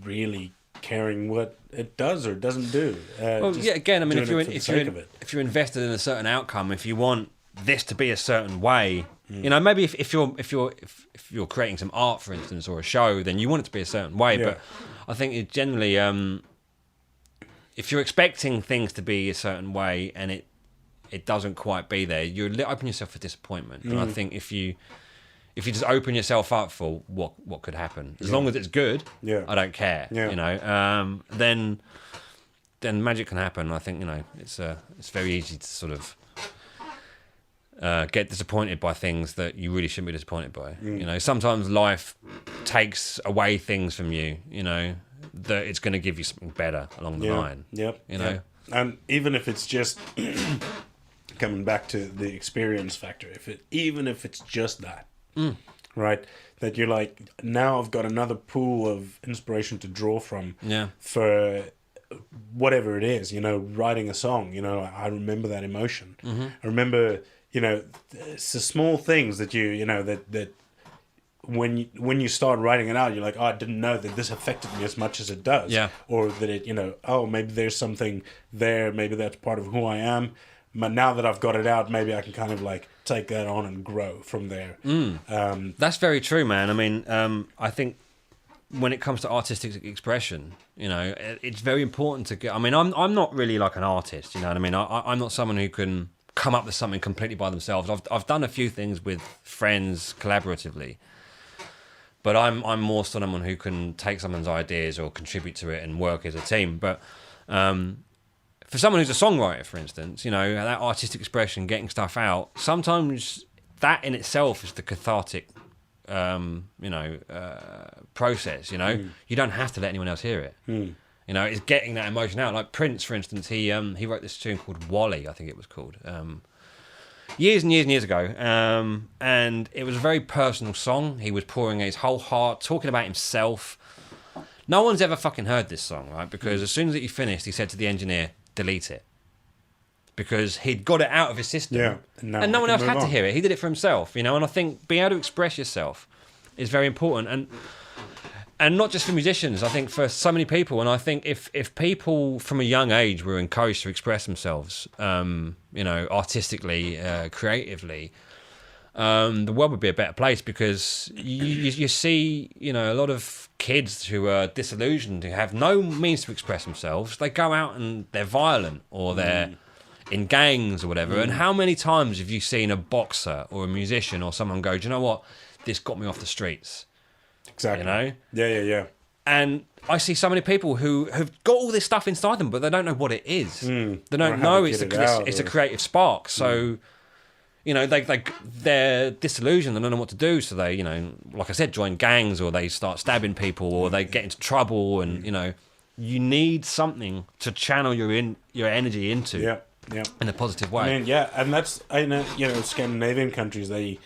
really caring what it does or doesn't do. Again, I mean, if you're invested in a certain outcome, if you want this to be a certain way, maybe if you're creating some art, for instance, or a show, then you want it to be a certain way. Yeah. But I think it generally, if you're expecting things to be a certain way and it doesn't quite be there, you open yourself for disappointment. And I think if you just open yourself up for what could happen, as long as it's good, I don't care. Then magic can happen. I think it's very easy to sort of get disappointed by things that you really shouldn't be disappointed by. Sometimes life takes away things from you. That it's going to give you something better along the line. And even if it's just coming back to the experience factor, even if it's just that. Right, that you're like, now I've got another pool of inspiration to draw from for whatever it is, writing a song, I remember that emotion. I remember, it's the small things that that when you start writing it out, you're like, oh, I didn't know that this affected me as much as it does. Or that it, maybe there's something there, maybe that's part of who I am. But now that I've got it out, maybe I can kind of take that on and grow from there. That's very true, man. I mean, I think when it comes to artistic expression, it's very important to get. I mean, I'm not really like an artist, you know what I mean? I'm not someone who can come up with something completely by themselves. I've done a few things with friends collaboratively, but I'm more someone who can take someone's ideas or contribute to it and work as a team. But for someone who's a songwriter, for instance, that artistic expression, getting stuff out, sometimes that in itself is the cathartic, process. You don't have to let anyone else hear it. It's getting that emotion out. Like Prince, for instance, he wrote this tune called Wally, I think it was called, years and years and years ago, and it was a very personal song. He was pouring his whole heart, talking about himself. No one's ever fucking heard this song, right? Because as soon as he finished, he said to the engineer, delete it, because he'd got it out of his system, and no one else had to hear it. He did it for himself, and I think being able to express yourself is very important, and not just for musicians. I think for so many people, and I think if people from a young age were encouraged to express themselves, artistically, creatively, the world would be a better place, because you see, a lot of kids who are disillusioned, who have no means to express themselves. They go out and they're violent, or they're in gangs or whatever. And how many times have you seen a boxer or a musician or someone go, do you know what? This got me off the streets. Exactly. Yeah. And I see so many people who have got all this stuff inside them, but they don't know what it is. They don't know it's a creative spark. So... they're disillusioned and don't know what to do. So they, like I said, join gangs, or they start stabbing people, or they get into trouble. And, you need something to channel your energy into in a positive way. I mean, and that's, Scandinavian countries, they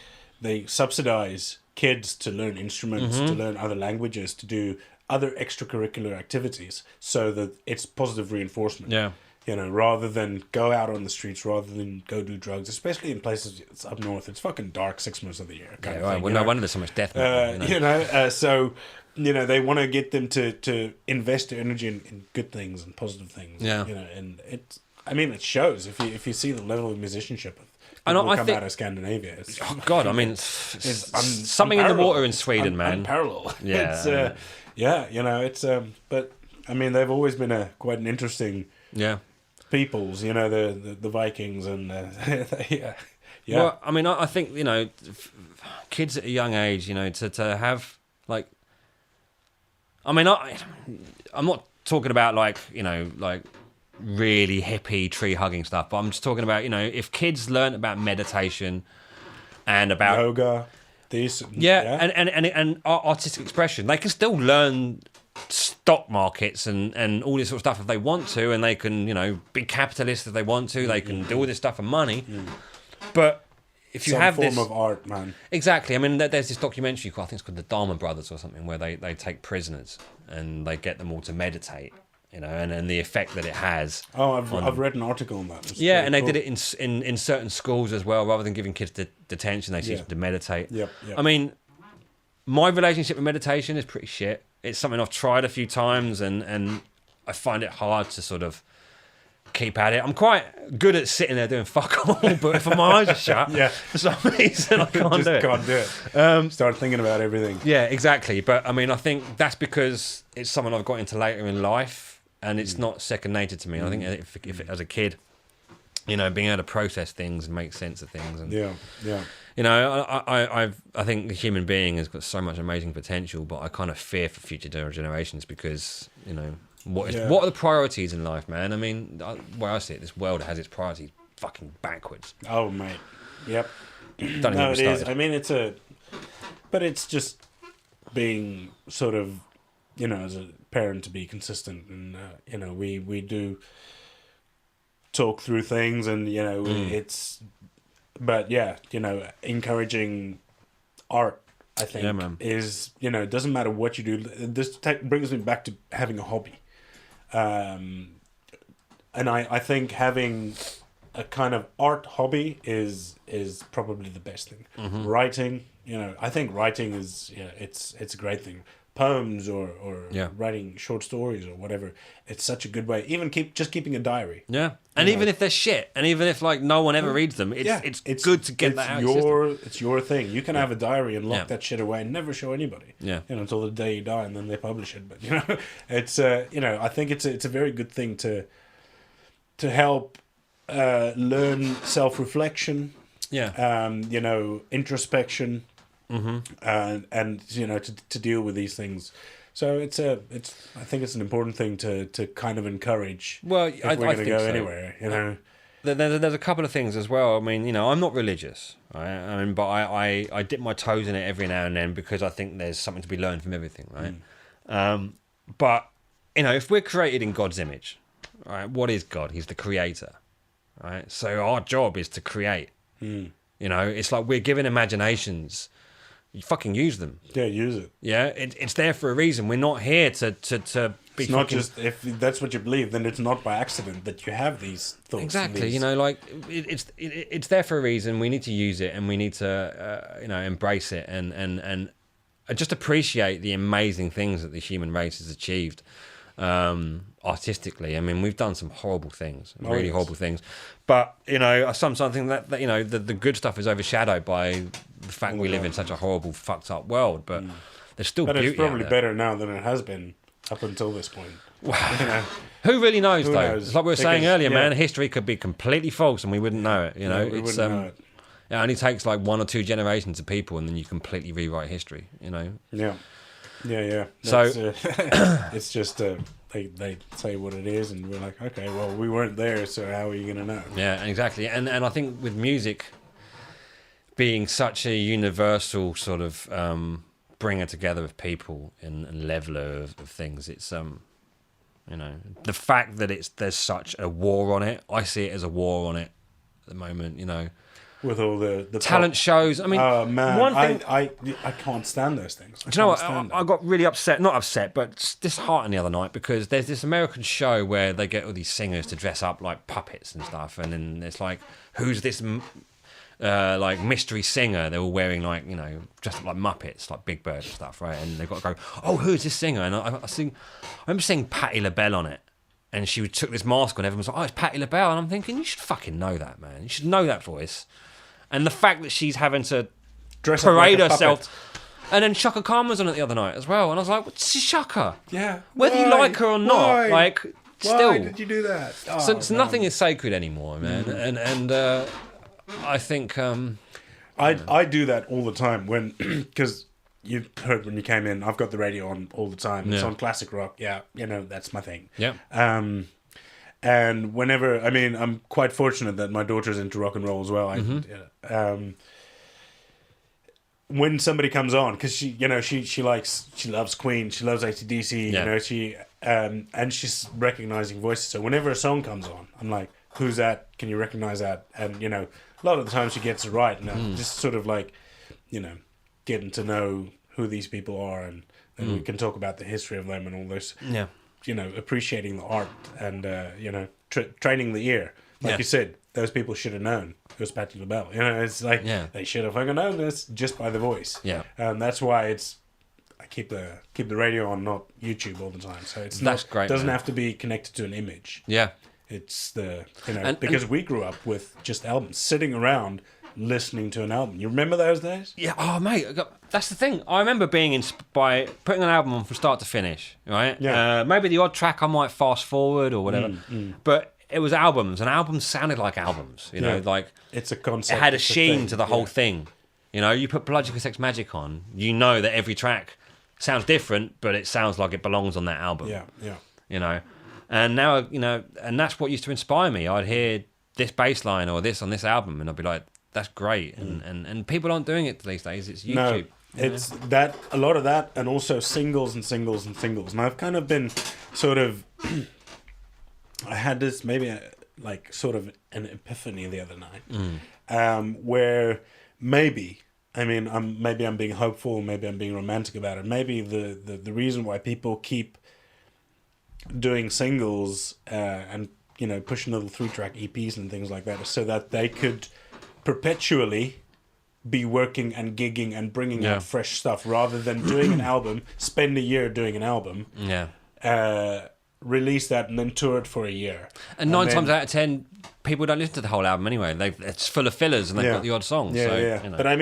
subsidize kids to learn instruments, to learn other languages, to do other extracurricular activities, so that it's positive reinforcement. Yeah. Rather than go out on the streets, rather than go do drugs, especially in places it's up north. It's fucking dark 6 months of the year. No wonder there's so much death metal. So, they want to get them to invest their energy in good things and positive things. Yeah. And it shows if you see the level of musicianship of people who come out of Scandinavia. It's, it's something in the water in Sweden, man. Unparalleled. Yeah. But I mean, they've always been quite an interesting. Peoples, the Vikings, and Well, I mean, I think kids at a young age, to have like, I mean, I'm not talking about like really hippie tree hugging stuff, but I'm just talking about if kids learn about meditation and about yoga, this. And artistic expression. They can still learn stock markets and all this sort of stuff if they want to, and they can, you know, be capitalists if they want to. They can do all this stuff for money. But if you have this form of art, man. Exactly. I mean, there's this documentary, I think it's called The Dharma Brothers or something, where they take prisoners and they get them all to meditate, you know, and the effect that it has. Oh, I've read an article on that. Yeah, and they did it in certain schools as well. Rather than giving kids detention, they teach them to meditate. Yep. I mean, my relationship with meditation is pretty shit. It's something I've tried a few times, and I find it hard to sort of keep at it. I'm quite good at sitting there doing fuck all, but if my eyes are shut, for some reason I can't do it. Can't do it. Start thinking about everything. Yeah, exactly. But I mean, I think that's because it's something I've got into later in life, and it's not second nature to me. I think if as a kid, you know, being able to process things and make sense of things, and you know, I think the human being has got so much amazing potential, but I kind of fear for future generations because, you know, what are the priorities in life, man? I mean, where I see it, this world has its priorities fucking backwards. Oh, mate. Yep. No, it is. I mean, but it's just being sort of, you know, as a parent to be consistent, and you know, we do talk through things, and you know, but yeah, you know, encouraging art, I think, is, you know, it doesn't matter what you do. This brings me back to having a hobby. And I think having a kind of art hobby is probably the best thing. Writing, you know, I think writing is, it's a great thing. Poems or writing short stories or whatever, it's such a good way. Even keeping a diary. Yeah, and even if they're shit, and even if like no one ever reads them, it's good to get that out. It's your thing. You can have a diary and lock that shit away and never show anybody. Yeah, you know, until the day you die, and then they publish it. But you know, it's you know, I think it's a very good thing to help learn self-reflection. Yeah, you know, introspection. And you know, to deal with these things, so I think it's an important thing to kind of encourage. Well, if we're going to go anywhere, you know. There's a couple of things as well. I mean, you know, I'm not religious, right? I mean, but I dip my toes in it every now and then because I think there's something to be learned from everything, right? But you know, if we're created in God's image, right? What is God? He's the creator, right? So our job is to create. You know, it's like we're given imaginations. You fucking use them. Yeah, use it. Yeah, it's there for a reason. We're not here to be. It's not just, if that's what you believe, then it's not by accident that you have these thoughts. Exactly. You know, like it's there for a reason. We need to use it, and we need to you know, embrace it, and just appreciate the amazing things that the human race has achieved. Artistically, I mean, we've done some horrible things, horrible things, but you know, I sometimes think that you know, the good stuff is overshadowed by the fact we live in such a horrible, fucked up world. But there's still beauty. But it's probably better now than it has been up until this point. Wow. You know? Who really knows, though? Knows? It's like we were saying earlier, man. History could be completely false, and we wouldn't know it. You know, it's know it. It only takes like 1 or 2 generations of people, and then you completely rewrite history. You know. Yeah. So it's just they say what it is, and we're like, okay, well, we weren't there, so how are you gonna know? Yeah, exactly. And I think with music being such a universal sort of bringer together of people and leveler of things, it's you know, the fact that there's such a war on it. I see it as a war on it at the moment. You know. With all the talent shows. I mean, oh man, one thing I can't stand those things. Do you know what? I got really upset, not upset, but disheartened the other night because there's this American show where they get all these singers to dress up like puppets and stuff, and then it's like, who's this like mystery singer? They're all wearing like, you know, dressed up like Muppets, like Big Bird and stuff, right? And they've got to go, oh, who's this singer? And I remember seeing Patti LaBelle on it. And she took this mask on, everyone was like, oh, it's Patti LaBelle. And I'm thinking, you should fucking know that, man. You should know that voice. And the fact that she's having to dress parade up like herself. And then Shaka Khan was on it the other night as well. And I was like, what's Shaka? Yeah. Whether you like her or not, like, still. Why did you do that? Oh, so nothing is sacred anymore, man. And I think... I do that all the time when... Because you heard when you came in, I've got the radio on all the time. It's on classic rock. Yeah, you know, that's my thing. Yeah. And whenever, I mean, I'm quite fortunate that my daughter's into rock and roll as well. when somebody comes on, because she loves Queen, she loves AC/DC, and she's recognizing voices. So whenever a song comes on, I'm like, who's that? Can you recognize that? And a lot of the time she gets it right, and I'm just sort of like, getting to know who these people are, and we can talk about the history of them and all this. Yeah. Appreciating the art and training the ear. Like you said, those people should have known it was Patti LaBelle. It's like they should have fucking known this just by the voice. Yeah. That's why I keep the radio on, not YouTube all the time. So That's great. Doesn't have to be connected to an image. Yeah. It's because we grew up with just albums, sitting around listening to an album. You remember those days? Yeah. Oh, mate, that's the thing. I remember being by putting an album on from start to finish. Right. Yeah. Maybe the odd track I might fast forward or whatever, but it was albums, and albums sounded like albums. Like it's a concept. It had a sheen to the whole thing. You put Pelagic Sex Magic on, that every track sounds different, but it sounds like it belongs on that album. Yeah. And now, and that's what used to inspire me. I'd hear this bass line or this on this album, and I'd be like, that's great. And people aren't doing it these days. It's YouTube. No, it's that, a lot of that, and also singles and singles and singles. And I've kind of been sort of, I had this sort of an epiphany the other night, where maybe I'm being hopeful, maybe I'm being romantic about it. Maybe the reason why people keep doing singles and pushing little 3-track EPs and things like that is so that they could perpetually be working and gigging and bringing out fresh stuff, rather than doing an album, spend a year doing an album, release that and then tour it for a year. And 9 times out of 10, people don't listen to the whole album anyway. It's full of fillers, and they've got the odd song. But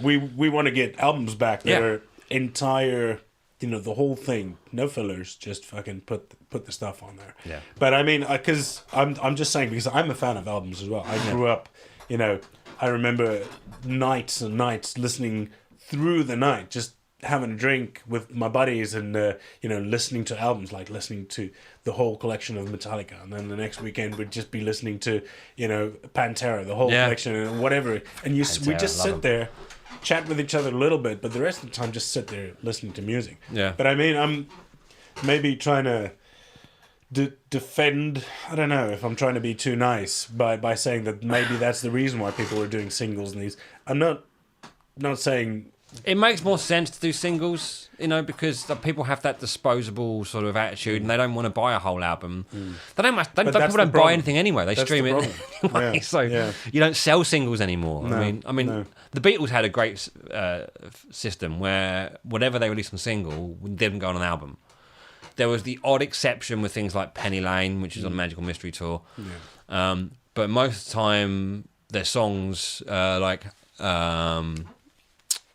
we want to get albums back that are entire, the whole thing, no fillers, just fucking put the stuff on there. Yeah. But because I'm just saying, because I'm a fan of albums as well. I grew up, I remember nights and nights listening through the night, just having a drink with my buddies and listening to albums, like listening to the whole collection of Metallica, and then the next weekend we'd just be listening to Pantera, the whole collection and whatever, and we just sit there, chat with each other a little bit, but the rest of the time just sit there listening to music. But I'm maybe trying to defend, I don't know if I'm trying to be too nice by saying that maybe that's the reason why people are doing singles and these. I'm not saying it makes more sense to do singles, because the people have that disposable sort of attitude, and they don't want to buy a whole album. People don't buy anything anyway. They stream it anyway. You don't sell singles anymore. No. The Beatles had a great system where whatever they released on single didn't go on an album. There was the odd exception with things like Penny Lane, which is on Magical Mystery Tour. But most of the time, their songs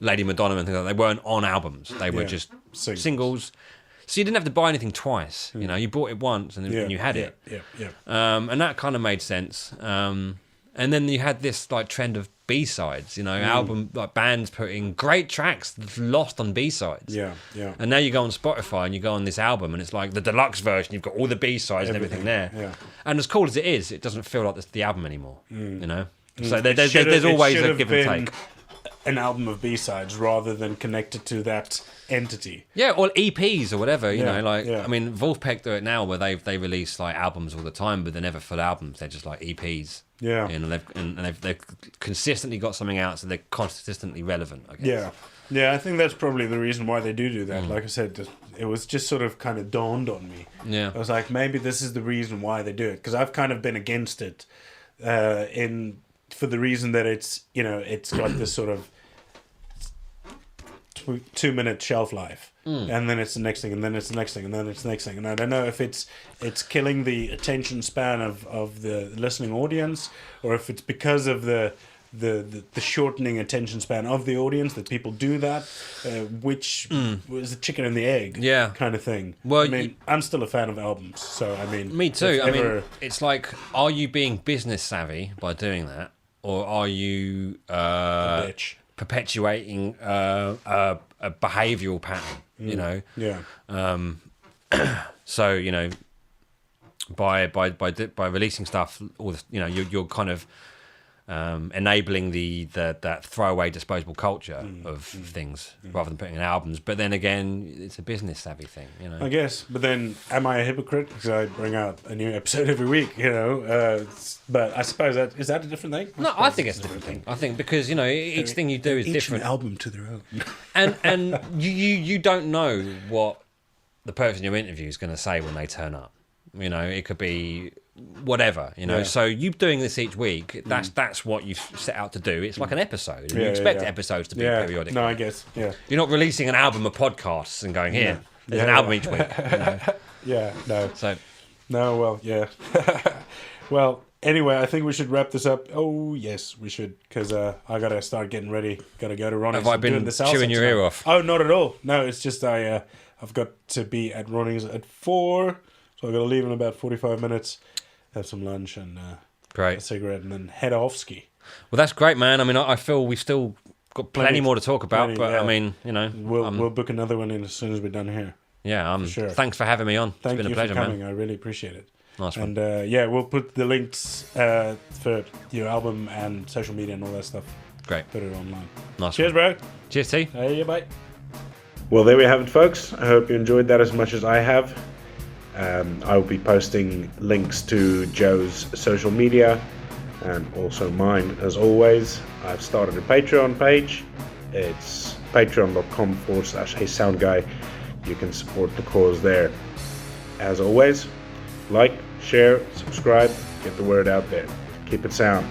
Lady Madonna and things like that, they weren't on albums. They were just singles. So you didn't have to buy anything twice. You bought it once and you had it. And that kind of made sense. And then you had this trend of B-sides, album, bands putting great tracks lost on B-sides. And now you go on Spotify and you go on this album and it's like the deluxe version, you've got all the B-sides and everything there. And as cool as it is, it doesn't feel like it's the album anymore, So there's always a give and take. An album of B-sides rather than connected to that entity. Yeah, or EPs or whatever, Wolfpack do it now where they release albums all the time, but they're never full albums, they're just EPs. Yeah. And they've consistently got something out, so they're consistently relevant, I guess. Yeah, I think that's probably the reason why they do that. Like I said, it was just sort of kind of dawned on me. Yeah. I was like, maybe this is the reason why they do it, because I've kind of been against it for the reason that it's got this sort of 2-minute shelf life, and then it's the next thing, and then it's the next thing, and then it's the next thing, and I don't know if it's killing the attention span of the listening audience, or if it's because of the shortening attention span of the audience that people do that, which was the chicken and the egg kind of thing. Well, I'm still a fan of albums, so me too. It's like, are you being business savvy by doing that, or are you a bitch? Perpetuating a behavioural pattern, So by releasing stuff, or you're kind of enabling that throwaway disposable culture of things rather than putting in albums. But then again, it's a business savvy thing, you know. I guess, but then am I a hypocrite because I bring out a new episode every week? You know, but I suppose is that a different thing? I think it's a different thing. I think because you know each thing you do is different. Each album to their own. and you don't know what the person you interview is going to say when they turn up. You know, it could be whatever, you know. So you doing this each week, that's what you've set out to do. It's like an episode. And you expect episodes to be periodic. No, I guess. Yeah. You're not releasing an album of podcasts and going, here, there's an album each week. You know? Yeah, no. So no, well, yeah. Well, anyway, I think we should wrap this up. Oh, yes, we should, because I got to start getting ready. Got to go to Ronnie's. Have I been chewing your ear off? Oh, not at all. No, it's just I've got to be at Ronnie's at 4, so I've got to leave in about 45 minutes, have some lunch and great. A cigarette, and then head off ski. Well, that's great, man. I mean, I feel we've still got plenty more to talk about, but I mean, you know. We'll book another one in as soon as we're done here. Yeah, sure. Thanks for having me on. Thank it's been you a pleasure, for coming. man. I really appreciate it. Nice one. And we'll put the links for your album and social media and all that stuff. Great. Put it online. Nice Cheers, one. bro. Cheers, T. Hey, bye. Well, there we have it, folks. I hope you enjoyed that as much as I have. I will be posting links to Joe's social media and also mine as always. I've started a Patreon page. It's patreon.com/HeySoundGuy. You can support the cause there. As always, like, share, subscribe, get the word out there. Keep it sound.